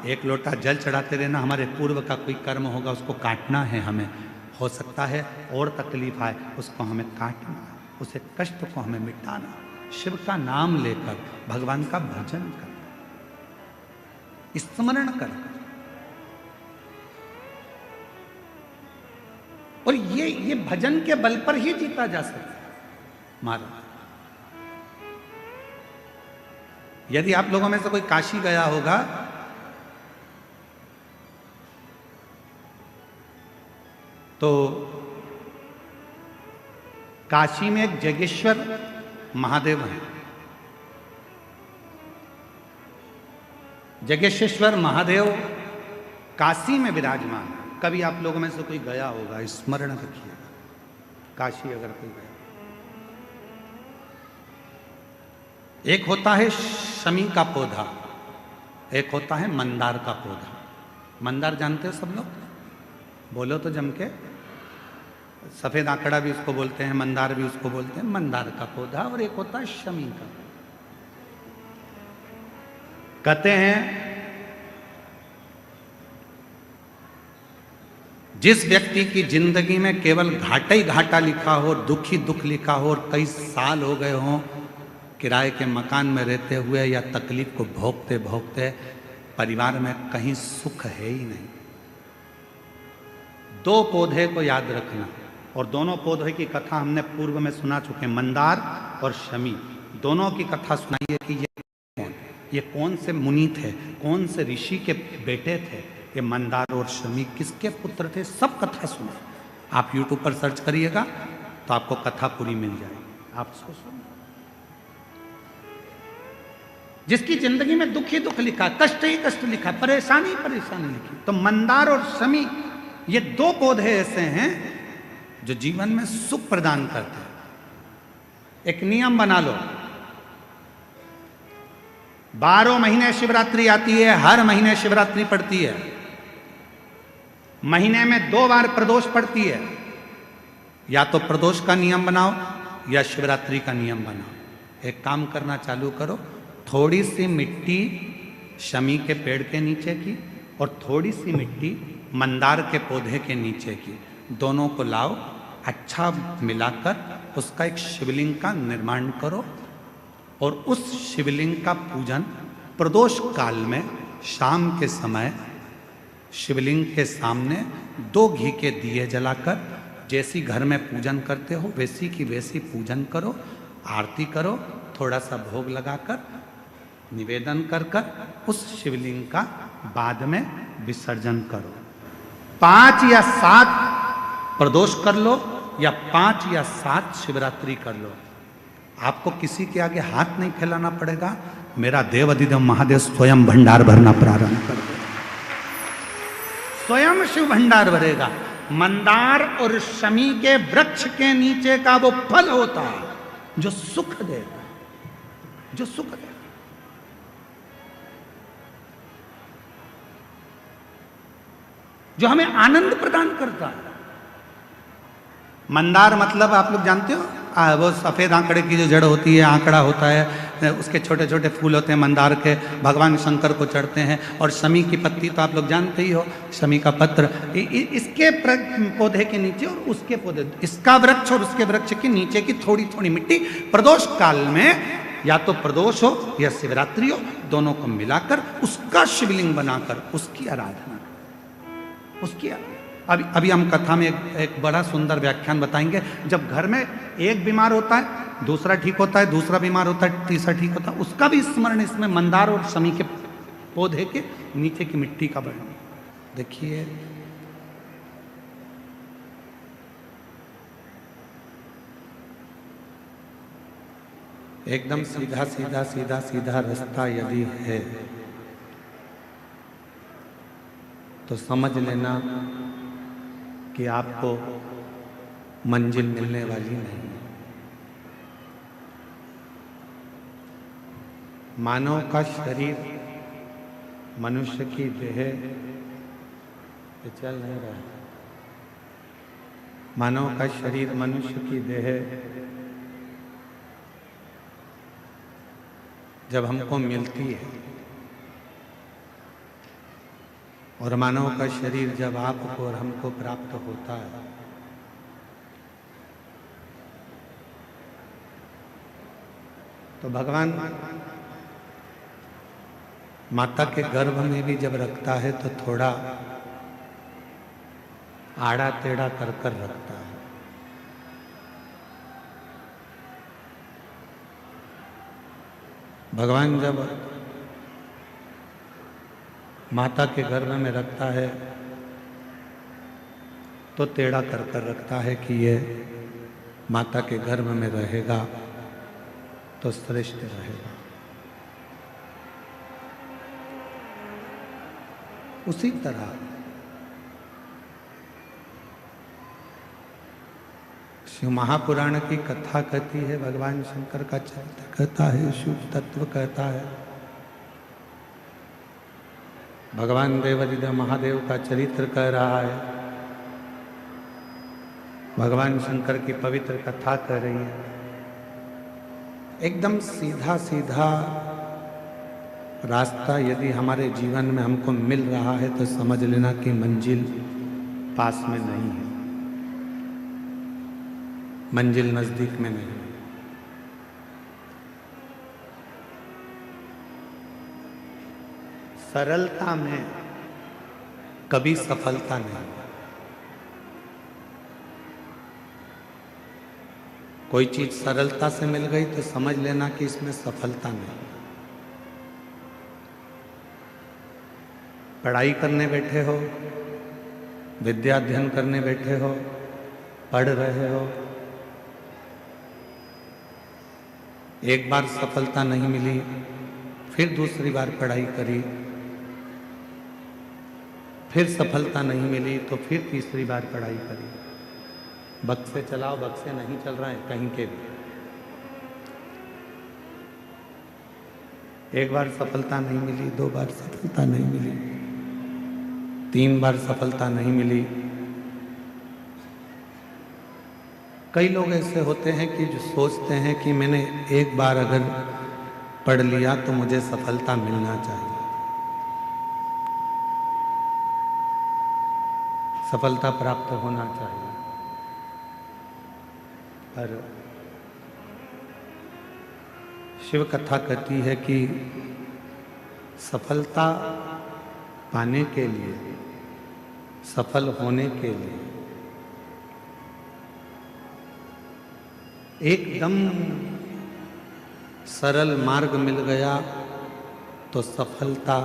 एक लोटा जल चढ़ाते रहना। हमारे पूर्व का कोई कर्म होगा उसको काटना है हमें, हो सकता है और तकलीफ आए उसको हमें काटना, उसे कष्ट को हमें मिटाना, शिव का नाम लेकर भगवान का भजन कर, स्मरण कर। और ये भजन के बल पर ही जीता जा सकता है महाराज। यदि आप लोगों में से कोई काशी गया होगा तो काशी में एक जगेश्वर महादेव है। जगेश्वर महादेव काशी में विराजमान है। कभी आप लोगों में से कोई गया होगा, स्मरण रखिएगा, काशी अगर कोई गया। एक होता है शमी का पौधा, एक होता है मंदार का पौधा। मंदार जानते हो सब लोग? बोलो तो जम के। सफेद आंकड़ा भी उसको बोलते हैं, मंदार भी उसको बोलते हैं, मंदार का पौधा। और एक होता है शमी का। कहते हैं जिस व्यक्ति की जिंदगी में केवल घाटा ही घाटा लिखा हो, दुख ही दुख लिखा हो और कई साल हो गए हों किराए के मकान में रहते हुए या तकलीफ को भोगते भोगते, परिवार में कहीं सुख है ही नहीं। दो पौधे को याद रखना, और दोनों पौधे की कथा हमने पूर्व में सुना चुके, मंदार और शमी। दोनों की कथा सुनाइए कि ये कौन से मुनि थे, कौन से ऋषि के बेटे थे, ये मंदार और शमी किसके पुत्र थे, सब कथा सुने। आप YouTube पर सर्च करिएगा तो आपको कथा पूरी मिल जाएगी। आप उसको सुनो। जिसकी जिंदगी में दुख ही दुख लिखा, कष्ट ही कष्ट लिखा, परेशानी ही परेशानी लिखी, तो मंदार और शमी ये दो पौधे ऐसे हैं जो जीवन में सुख प्रदान करते हैं। एक नियम बना लो, 12 महीने शिवरात्रि आती है, हर महीने शिवरात्रि पड़ती है, महीने में 2 बार प्रदोष पड़ती है। या तो प्रदोष का नियम बनाओ या शिवरात्रि का नियम बनाओ। एक काम करना चालू करो, थोड़ी सी मिट्टी शमी के पेड़ के नीचे की और थोड़ी सी मिट्टी मंदार के पौधे के नीचे की, दोनों को लाओ, अच्छा मिलाकर उसका एक शिवलिंग का निर्माण करो और उस शिवलिंग का पूजन प्रदोष काल में शाम के समय शिवलिंग के सामने 2 घी के दिए जलाकर, जैसी घर में पूजन करते हो वैसी की वैसी पूजन करो, आरती करो, थोड़ा सा भोग लगाकर निवेदन कर कर उस शिवलिंग का बाद में विसर्जन करो। 5 या 7 प्रदोष कर लो या 5 या 7 शिवरात्रि कर लो। आपको किसी के आगे हाथ नहीं फैलाना पड़ेगा। मेरा देव अधिदेव महादेव स्वयं भंडार भरना प्रारंभ कर देगा, स्वयं शिव भंडार भरेगा। मंदार और शमी के वृक्ष के नीचे का वो फल होता है जो सुख देगा, जो सुख देगा। जो हमें आनंद प्रदान करता है। मंदार मतलब आप लोग जानते हो, वो सफ़ेद आंकड़े की जो जड़ होती है, आंकड़ा होता है, उसके छोटे छोटे फूल होते हैं मंदार के, भगवान शंकर को चढ़ते हैं। और शमी की पत्ती तो आप लोग जानते ही हो, शमी का पत्र, इसके पौधे के नीचे और उसके पौधे, इसका वृक्ष और उसके वृक्ष के नीचे की थोड़ी थोड़ी मिट्टी प्रदोष काल में, या तो प्रदोष हो या शिवरात्रि हो, दोनों को मिलाकर उसका शिवलिंग बनाकर उसकी आराधना, उसकी अभी हम कथा में एक बड़ा सुंदर व्याख्यान बताएंगे। जब घर में एक बीमार होता है, दूसरा ठीक होता है, दूसरा बीमार होता है, तीसरा ठीक होता है, उसका भी स्मरण इसमें मंदार और शमी के पौधे के नीचे की मिट्टी का वर्णन। देखिए एकदम सीधा सीधा सीधा सीधा रास्ता यदि है तो समझ लेना कि आपको मंजिल मिलने वाली नहीं। मानव का शरीर, मनुष्य की देह चल नहीं रहा। मानव का शरीर, मनुष्य की देह जब हमको मिलती है और मानव का शरीर जब आपको और हमको प्राप्त होता है, तो भगवान माता के गर्भ में भी जब रखता है तो थोड़ा आड़ा टेढ़ा कर कर रखता है। भगवान जब माता के गर्भ में रखता है तो टेढ़ा कर कर रखता है कि ये माता के गर्भ में रहेगा तो श्रेष्ठ रहेगा। उसी तरह शिव महापुराण की कथा कहती है, भगवान शंकर का चरित्र कहता है, शिव तत्व कहता है, भगवान देवाधिदेव महादेव का चरित्र कह रहा है, भगवान शंकर की पवित्र कथा कह रही है। एकदम सीधा सीधा रास्ता यदि हमारे जीवन में हमको मिल रहा है तो समझ लेना कि मंजिल पास में नहीं है, मंजिल नजदीक में नहीं है। सरलता में कभी सफलता नहीं। कोई चीज सरलता से मिल गई तो समझ लेना कि इसमें सफलता नहीं। पढ़ाई करने बैठे हो, विद्या अध्ययन करने बैठे हो, पढ़ रहे हो, एक बार सफलता नहीं मिली, फिर दूसरी बार पढ़ाई करी, फिर सफलता नहीं मिली तो फिर तीसरी बार पढ़ाई करी। बक्से चलाओ, बक्से नहीं चल रहे हैं कहीं के भी। एक बार सफलता नहीं मिली, 2 बार सफलता नहीं मिली, 3 बार सफलता नहीं मिली। कई लोग ऐसे होते हैं कि जो सोचते हैं कि मैंने एक बार अगर पढ़ लिया तो मुझे सफलता मिलना चाहिए, सफलता प्राप्त होना चाहिए। पर शिव कथा कहती है कि सफलता पाने के लिए, सफल होने के लिए एकदम सरल मार्ग मिल गया तो सफलता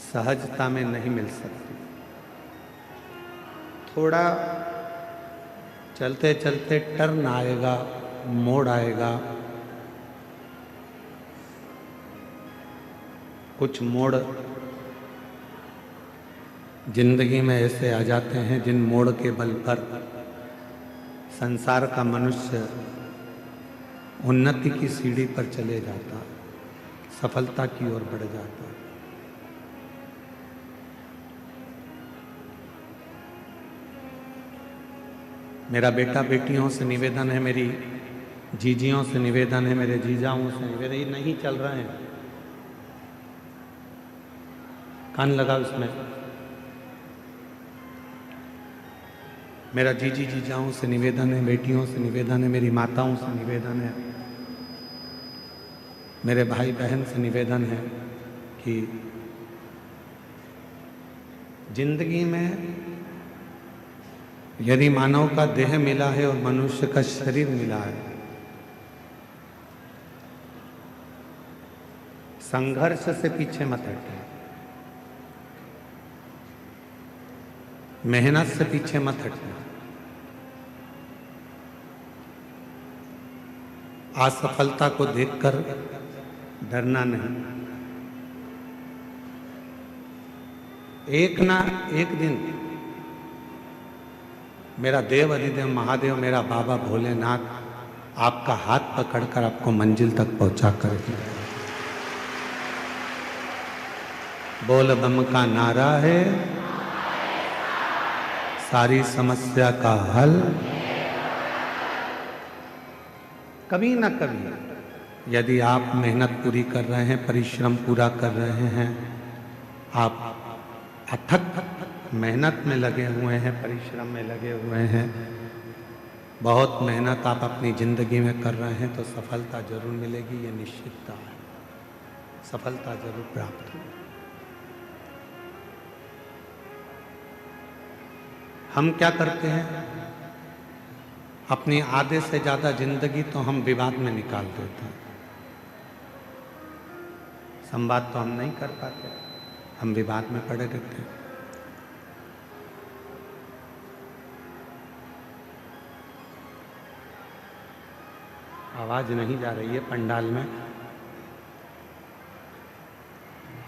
सहजता में नहीं मिल सकती। थोड़ा चलते चलते टर्न आएगा, मोड़ आएगा। कुछ मोड़ जिंदगी में ऐसे आ जाते हैं जिन मोड़ के बल पर संसार का मनुष्य उन्नति की सीढ़ी पर चले जाता, सफलता की ओर बढ़ जाता। मेरा बेटा बेटियों से निवेदन है, मेरी जीजियों से निवेदन है, मेरे जीजाओं से निवेदन, ये नहीं चल रहे हैं, कान लगाओ इसमें। मेरा जीजी जीजाओं से निवेदन है, बेटियों से निवेदन है, मेरी माताओं से निवेदन है, मेरे भाई बहन से निवेदन है कि जिंदगी में यदि मानव का देह मिला है और मनुष्य का शरीर मिला है, संघर्ष से पीछे मत हटे, मेहनत से पीछे मत हटना। असफलता को देखकर डरना नहीं। एक ना एक दिन मेरा देव अधिदेव महादेव, मेरा बाबा भोलेनाथ आपका हाथ पकड़कर आपको मंजिल तक पहुंचा करेगा। बोल बम का नारा है, सारी समस्या का हल। कभी ना कभी यदि आप मेहनत पूरी कर रहे हैं, परिश्रम पूरा कर रहे हैं, आप अथक मेहनत में लगे हुए हैं, परिश्रम में लगे हुए हैं, बहुत मेहनत आप अपनी जिंदगी में कर रहे हैं, तो सफलता जरूर मिलेगी, ये निश्चितता है। सफलता जरूर प्राप्त होगी। हम क्या करते हैं, अपनी आधे से ज्यादा जिंदगी तो हम विवाद में निकाल देते हैं। संवाद तो हम नहीं कर पाते, हम विवाद में पड़े रहते हैं। आवाज नहीं जा रही है पंडाल में।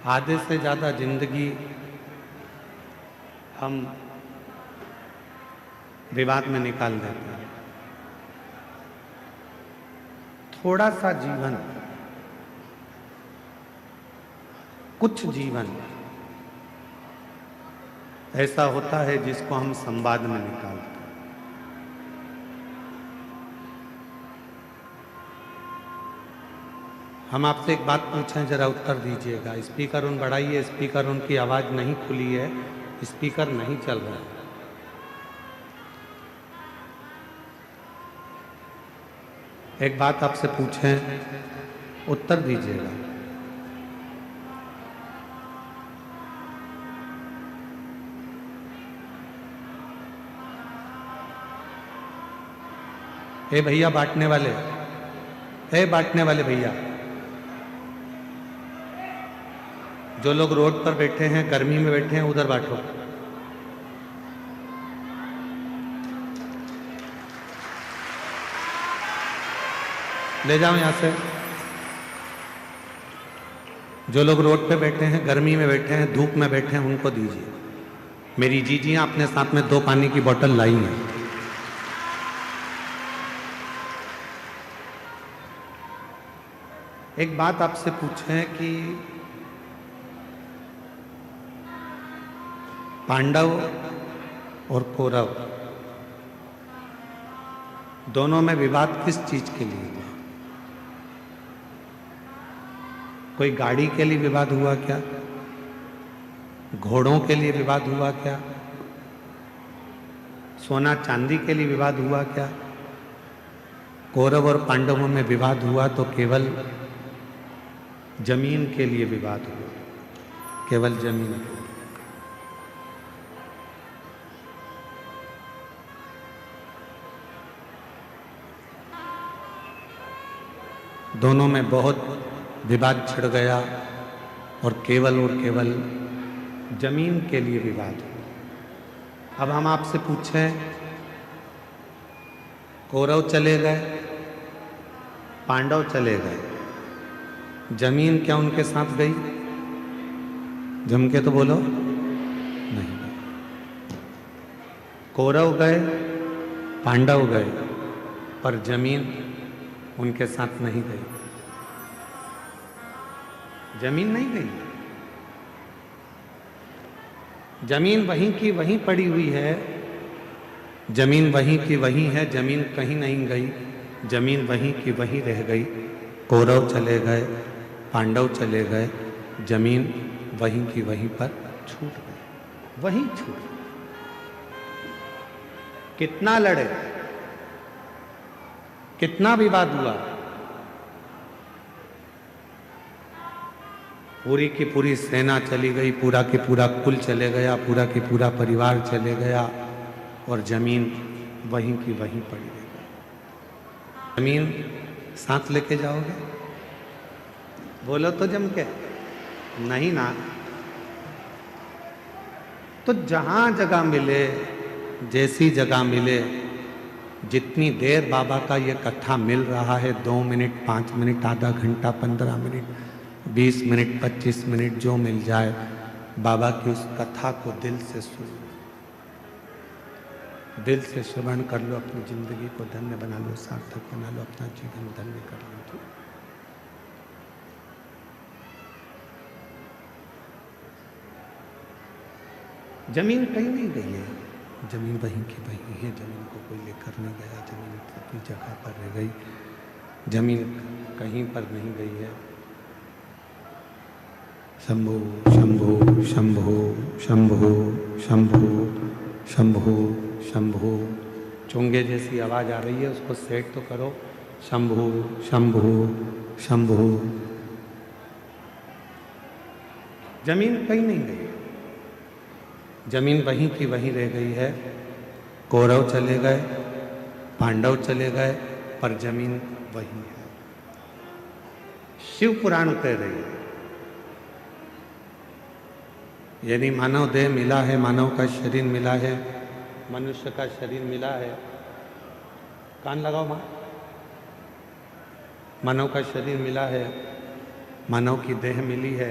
आधे से ज्यादा जिंदगी हम विवाद में निकाल देते हैं। थोड़ा सा जीवन, कुछ जीवन ऐसा होता है जिसको हम संवाद में निकालते हैं। हम आपसे एक बात पूछें, जरा उत्तर दीजिएगा। स्पीकर उन बढ़ाइए, स्पीकर उन की आवाज नहीं खुली है, स्पीकर नहीं चल रहा है। एक बात आपसे पूछें, उत्तर दीजिएगा। ए भैया बांटने वाले, ए बांटने वाले भैया, जो लोग रोड पर बैठे हैं, गर्मी में बैठे हैं, उधर बांटो। ले जाओ यहां से। जो लोग रोड पे बैठे हैं, गर्मी में बैठे हैं, धूप में बैठे हैं, उनको दीजिए। मेरी जीजियां अपने साथ में 2 पानी की बोतल लाई हैं। एक बात आपसे पूछें कि पांडव और कौरव दोनों में विवाद किस चीज के लिए हुआ? कोई गाड़ी के लिए विवाद हुआ क्या? घोड़ों के लिए विवाद हुआ क्या? सोना चांदी के लिए विवाद हुआ क्या? कौरव और पांडवों में विवाद हुआ तो केवल जमीन के लिए विवाद हुआ, केवल जमीन के लिए। दोनों में बहुत विवाद छिड़ गया और केवल जमीन के लिए विवाद हुआ। अब हम आपसे पूछें, कौरव चले गए, पांडव चले गए, जमीन क्या उनके साथ गई? जम के तो बोलो, नहीं गई। कौरव गए, पांडव गए, पर जमीन उनके साथ नहीं गई। जमीन नहीं गई, जमीन वहीं की वहीं पड़ी हुई है। जमीन वहीं की वहीं है, जमीन कहीं नहीं गई, जमीन वहीं की वहीं रह गई। कौरव चले गए, पांडव चले गए, जमीन वहीं की वहीं पर छूट गई, वहीं छूट गई। कितना लड़े, कितना विवाद हुआ, पूरी की पूरी सेना चली गई, पूरा की पूरा कुल चले गया, पूरा की पूरा परिवार चले गया और जमीन वहीं की वहीं पड़ी रही। जमीन साथ लेके जाओगे? बोलो तो जम के, नहीं ना। तो जहां जगह मिले, जैसी जगह मिले, जितनी देर बाबा का ये कथा मिल रहा है, 2 मिनट, 5 मिनट, आधा घंटा, 15 मिनट, 20 मिनट, 25 मिनट, जो मिल जाए, बाबा की उस कथा को दिल से सुनो, दिल से श्रवण कर लो, अपनी जिंदगी को धन्य बना लो, सार्थक बना लो, अपना जीवन धन्य कर लो। जमीन कहीं नहीं गई है, जमीन वहीं की वहीं है। जमीन को कोई लेकर नहीं गया, जमीन अपनी जगह पर रह गई, जमीन कहीं पर नहीं गई है। शंभो शंभो शंभो शंभो शंभो शंभो शंभो। चोंगे जैसी आवाज आ रही है, उसको सेट तो करो। शंभो शंभो शंभो। जमीन कहीं नहीं गई, जमीन वहीं की वहीं रह गई है। कौरव चले गए, पांडव चले गए, पर जमीन वहीं है। शिव पुराण कह रही है, यानी मानव देह मिला है, मानव का शरीर मिला है, मनुष्य का शरीर मिला है। कान लगाओ मां। मानव का शरीर मिला है, मानव की देह मिली है,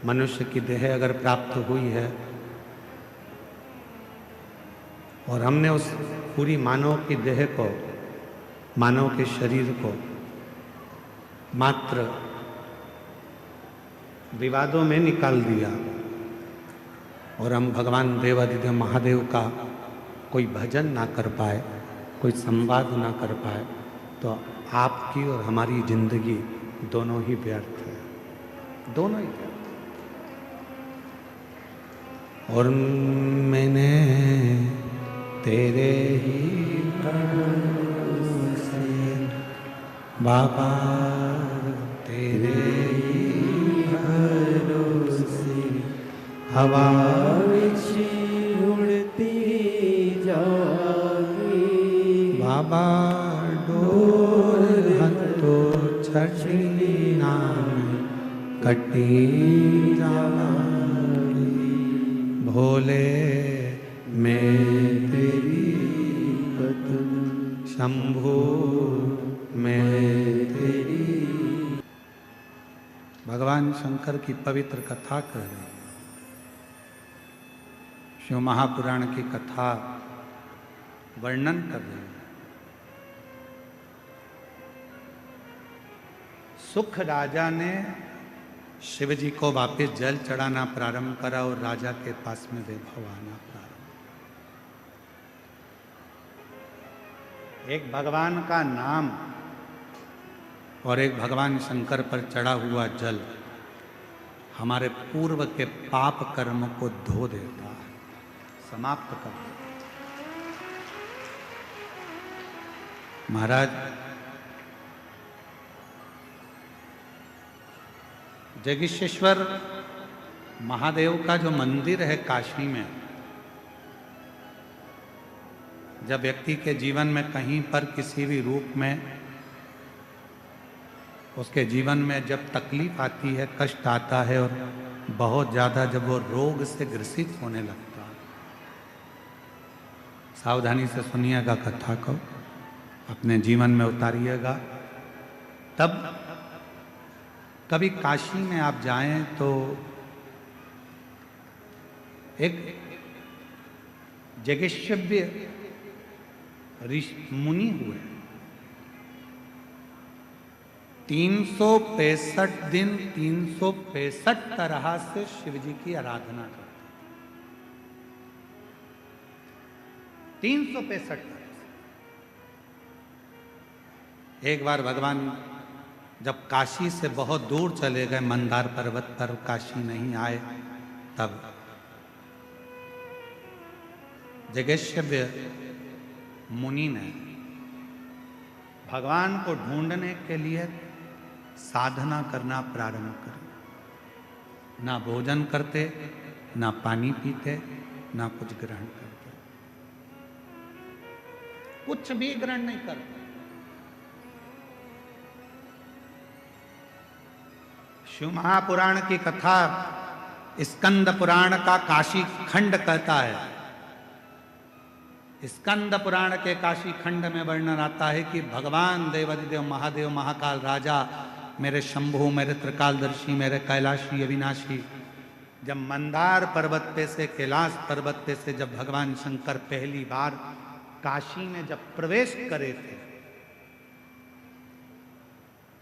मनुष्य की देह अगर प्राप्त हुई है और हमने उस पूरी मानव की देह को, मानव के शरीर को मात्र विवादों में निकाल दिया और हम भगवान देवादिदेव महादेव का कोई भजन ना कर पाए, कोई संवाद ना कर पाए, तो आपकी और हमारी जिंदगी दोनों ही व्यर्थ है, दोनों ही व्यर्थ। और मैंने तेरे ही भरोसे बाबा, तेरे ही भरोसे हवा उड़ती जागी बाबा, डोर हतो छठी नाम कटी जागी। भोले मैं तेरी कदम, शंभू मैं तेरी। भगवान शंकर की पवित्र कथा कर रहे हैं। शिव महापुराण की कथा वर्णन कर रहे हैं। सुख राजा ने शिव जी को वापस जल चढ़ाना प्रारंभ करा और राजा के पास में वैभव आना प्रारंभ। एक भगवान का नाम और एक भगवान शंकर पर चढ़ा हुआ जल हमारे पूर्व के पाप कर्म को धो देता है, समाप्त कर देता। महाराज, जगदीशेश्वर महादेव का जो मंदिर है काशी में, जब व्यक्ति के जीवन में कहीं पर किसी भी रूप में उसके जीवन में जब तकलीफ आती है, कष्ट आता है और बहुत ज़्यादा जब वो रोग से ग्रसित होने लगता है, सावधानी से सुनिएगा कथा को, अपने जीवन में उतारिएगा। तब कभी काशी में आप जाएं तो एक जगेश्व्य मुनि हुए, 365 दिन 365 तरह से शिव जी की आराधना करते, 365 तरह। एक बार भगवान जब काशी से बहुत दूर चले गए, मंदार पर्वत पर काशी नहीं आए, तब जगेश्व्य मुनि ने भगवान को ढूंढने के लिए साधना करना प्रारंभ कर। ना भोजन करते, ना पानी पीते, ना कुछ ग्रहण करते, कुछ भी ग्रहण नहीं करते। शिव महापुराण की कथा स्कंद पुराण का काशी खंड कहता है। स्कंद पुराण के काशी खंड में वर्णन आता है कि भगवान देवादिदेव महादेव महाकाल राजा, मेरे शंभु, मेरे त्रिकालदर्शी, मेरे कैलाशी अविनाशी, जब मंदार पर्वत पे से, कैलाश पर्वत पे से जब भगवान शंकर पहली बार काशी में जब प्रवेश करे थे,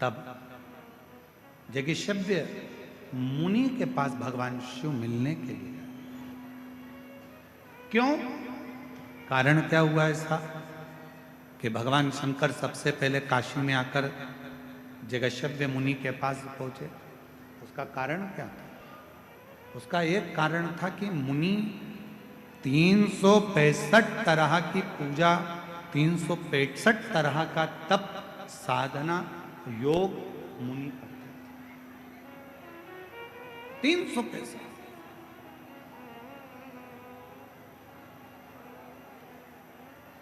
तब जगेश्व्य मुनि के पास भगवान शिव मिलने के लिए। क्यों? कारण क्या हुआ ऐसा कि भगवान शंकर सबसे पहले काशी में आकर जगेश्व्य मुनि के पास पहुंचे? उसका कारण क्या था? उसका एक कारण था कि मुनि 365 तरह की पूजा, 365 तरह का तप, साधना, योग मुनि करते थे। 365।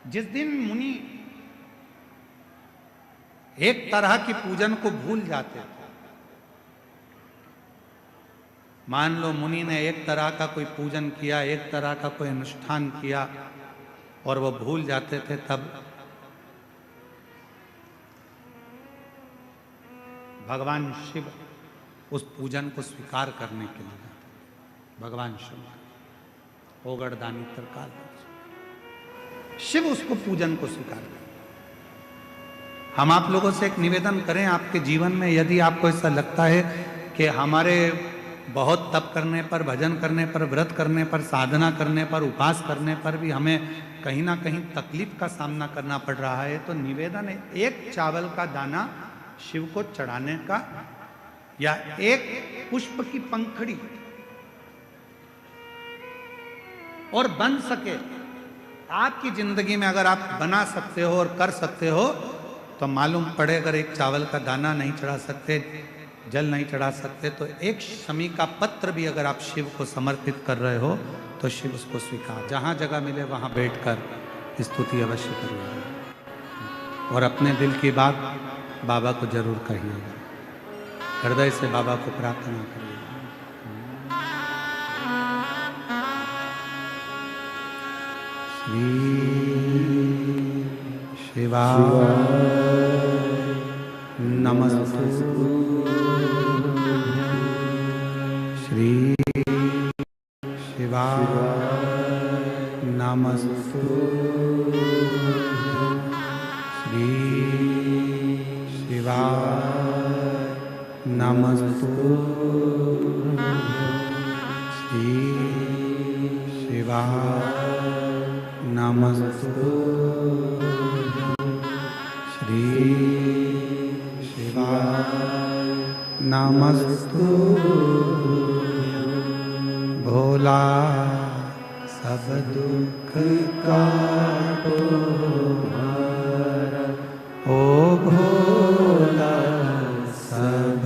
जिस दिन मुनि एक तरह की पूजन को भूल जाते थे, मान लो मुनि ने एक तरह का कोई पूजन किया, एक तरह का कोई अनुष्ठान किया और वो भूल जाते थे, तब भगवान शिव उस पूजन को स्वीकार करने के लिए भगवान शिव ओगड़दानी त्रिकाल शिव उसको पूजन को स्वीकार करें। हम आप लोगों से एक निवेदन करें, आपके जीवन में यदि आपको ऐसा लगता है कि हमारे बहुत तप करने पर, भजन करने पर, व्रत करने पर, साधना करने पर, उपास करने पर भी हमें कहीं ना कहीं तकलीफ का सामना करना पड़ रहा है, तो निवेदन है एक चावल का दाना शिव को चढ़ाने का, या एक पुष्प की पंखड़ी और बन सके। आपकी जिंदगी में अगर आप बना सकते हो और कर सकते हो तो मालूम पड़े, अगर एक चावल का दाना नहीं चढ़ा सकते, जल नहीं चढ़ा सकते, तो एक शमी का पत्र भी अगर आप शिव को समर्पित कर रहे हो तो शिव उसको स्वीकार। जहाँ जगह मिले वहाँ बैठकर स्तुति अवश्य करिएगा और अपने दिल की बात बाबा को जरूर कहिएगा, हृदय से बाबा को प्रार्थना करिएगा। शिवाय नमस्तु श्री शिवाय नमस्तु श्री शिवाय नमस्तु श्री शिवाय नमस्तु श्री शिवाय नमस्तु। भोला सब दुख काटो हमारा, ओ भोला सब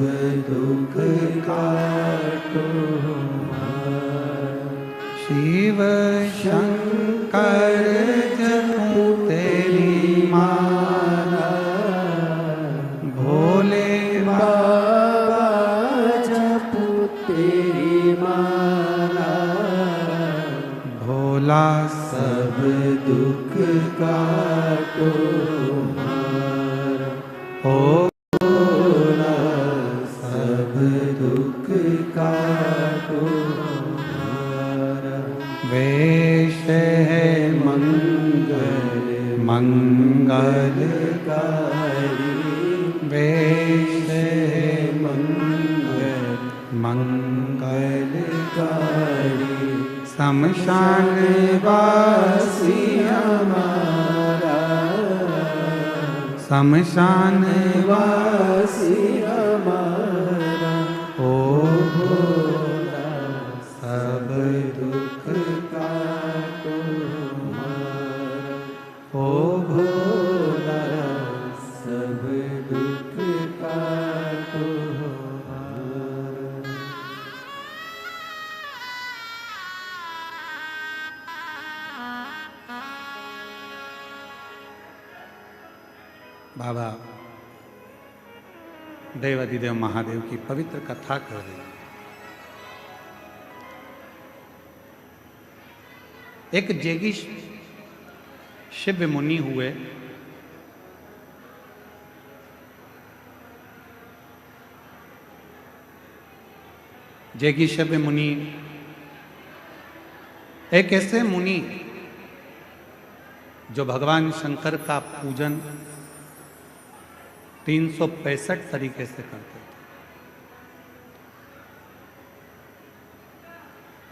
दुख काटो हमारा। शिव शंकर जपू तेरी माला, भोले बाबा जपू तेरी माला, भोला सब दुख काटो हमारा, ओ भोला सब दुख काटो हमारा। वेश है मंगल मंगलकारी, वेश है मंगल मंगलकारी। शमशान वासी हमारा, शमशान वासी हमारा, ओ भोला सब दुख काटो हमारा, ओ भोला सब दुख काटो हमारा। बाबा देवाधिदेव महादेव की पवित्र कथा कर रही। एक जेगी शिव मुनि हुए, जेगी शिव मुनि एक ऐसे मुनि जो भगवान शंकर का पूजन 365 तरीके से करते थे।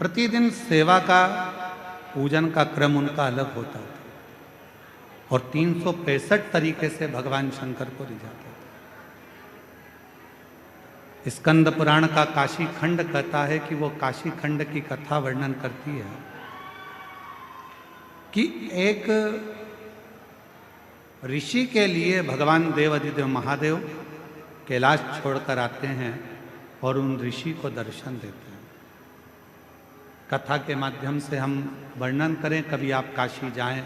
प्रतिदिन सेवा का पूजन का क्रम उनका अलग होता था और 365 तरीके से भगवान शंकर को रिझाते थे। स्कंद पुराण का काशी खंड कहता है कि वो काशी खंड की कथा वर्णन करती है कि एक ऋषि के लिए भगवान देवाधिदेव महादेव कैलाश छोड़कर आते हैं और उन ऋषि को दर्शन देते हैं। कथा के माध्यम से हम वर्णन करें, कभी आप काशी जाएं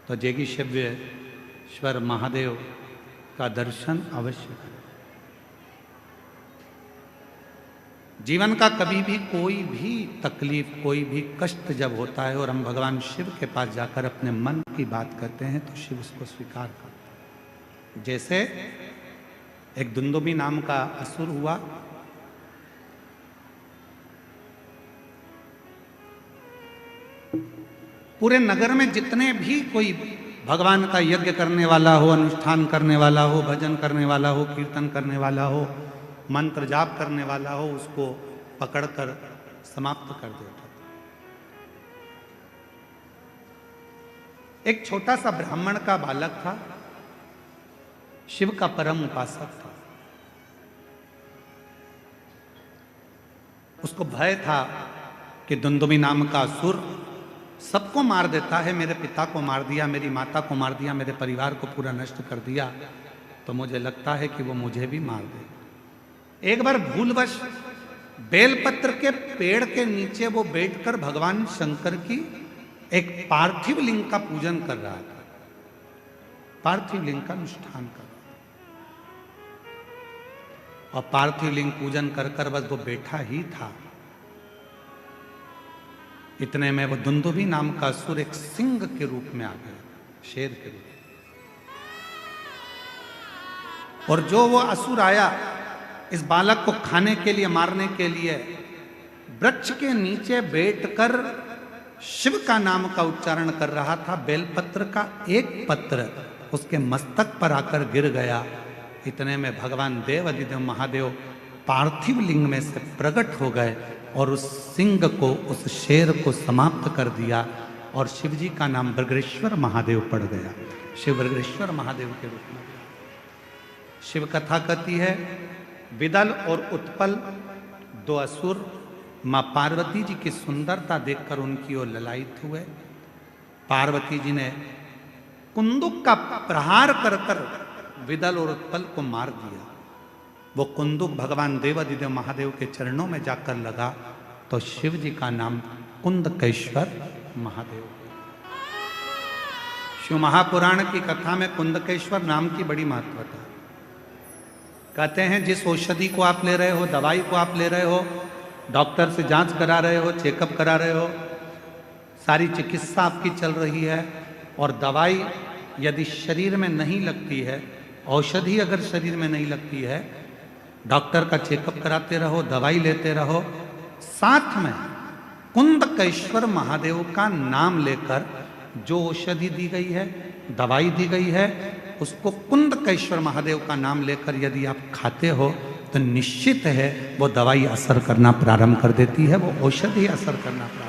तो जेगी शिवेश्वर महादेव का दर्शन अवश्य करें। जीवन का कभी भी कोई भी तकलीफ, कोई भी कष्ट जब होता है और हम भगवान शिव के पास जाकर अपने मन की बात करते हैं तो शिव उसको स्वीकार करते हैं। जैसे एक दुंदुभी नाम का असुर हुआ, पूरे नगर में जितने भी कोई भगवान का यज्ञ करने वाला हो, अनुष्ठान करने वाला हो, भजन करने वाला हो, कीर्तन करने वाला हो, मंत्र जाप करने वाला हो, उसको पकड़कर समाप्त कर देता था। एक छोटा सा ब्राह्मण का बालक था, शिव का परम उपासक था। उसको भय था कि दुंदुभि नाम का असुर सबको मार देता है, मेरे पिता को मार दिया, मेरी माता को मार दिया, मेरे परिवार को पूरा नष्ट कर दिया, तो मुझे लगता है कि वो मुझे भी मार देगा। एक बार भूलवश बेलपत्र के पेड़ के नीचे वो बैठकर भगवान शंकर की एक पार्थिव लिंग का पूजन कर रहा था, पार्थिव लिंग का अनुष्ठान कर रहा था। और पार्थिव लिंग पूजन कर कर बस वो बैठा ही था, इतने में वो दुंदुभि नाम का असुर एक सिंह के रूप में आ गया, शेर के रूप में। और जो वो असुर आया इस बालक को खाने के लिए, मारने के लिए, वृक्ष के नीचे बैठकर शिव का नाम का उच्चारण कर रहा था। बेलपत्र का एक पत्र उसके मस्तक पर आकर गिर गया। इतने में भगवान देव अधिदेव महादेव पार्थिव लिंग में से प्रकट हो गए और उस सिंह को, उस शेर को समाप्त कर दिया और शिव जी का नाम बृगरेश्वर महादेव पड़ गया। शिव बृगरेश्वर महादेव के रूप में शिव कथा कहती है, विदल और उत्पल दो असुर मां पार्वती जी की सुंदरता देखकर उनकी ओर ललायित हुए। पार्वती जी ने कुंदुक का प्रहार कर कर विदल और उत्पल को मार दिया। वो कुंदुक भगवान देवाधिदेव महादेव के चरणों में जाकर लगा तो शिव जी का नाम कुंदकेश्वर महादेव। शिव महापुराण की कथा में कुंदकेश्वर नाम की बड़ी महत्वता है। कहते हैं जिस औषधि को आप ले रहे हो, दवाई को आप ले रहे हो, डॉक्टर से जांच करा रहे हो, चेकअप करा रहे हो, सारी चिकित्सा आपकी चल रही है और दवाई यदि शरीर में नहीं लगती है, औषधि अगर शरीर में नहीं लगती है, डॉक्टर का चेकअप कराते रहो, दवाई लेते रहो, साथ में कुंदकेश्वर महादेव का नाम लेकर जो औषधि दी गई है, दवाई दी गई है, उसको कुंदकेश्वर महादेव का नाम लेकर यदि आप खाते हो तो निश्चित है वो दवाई असर करना प्रारंभ कर देती है, वो औषधि असर करना प्रारंभ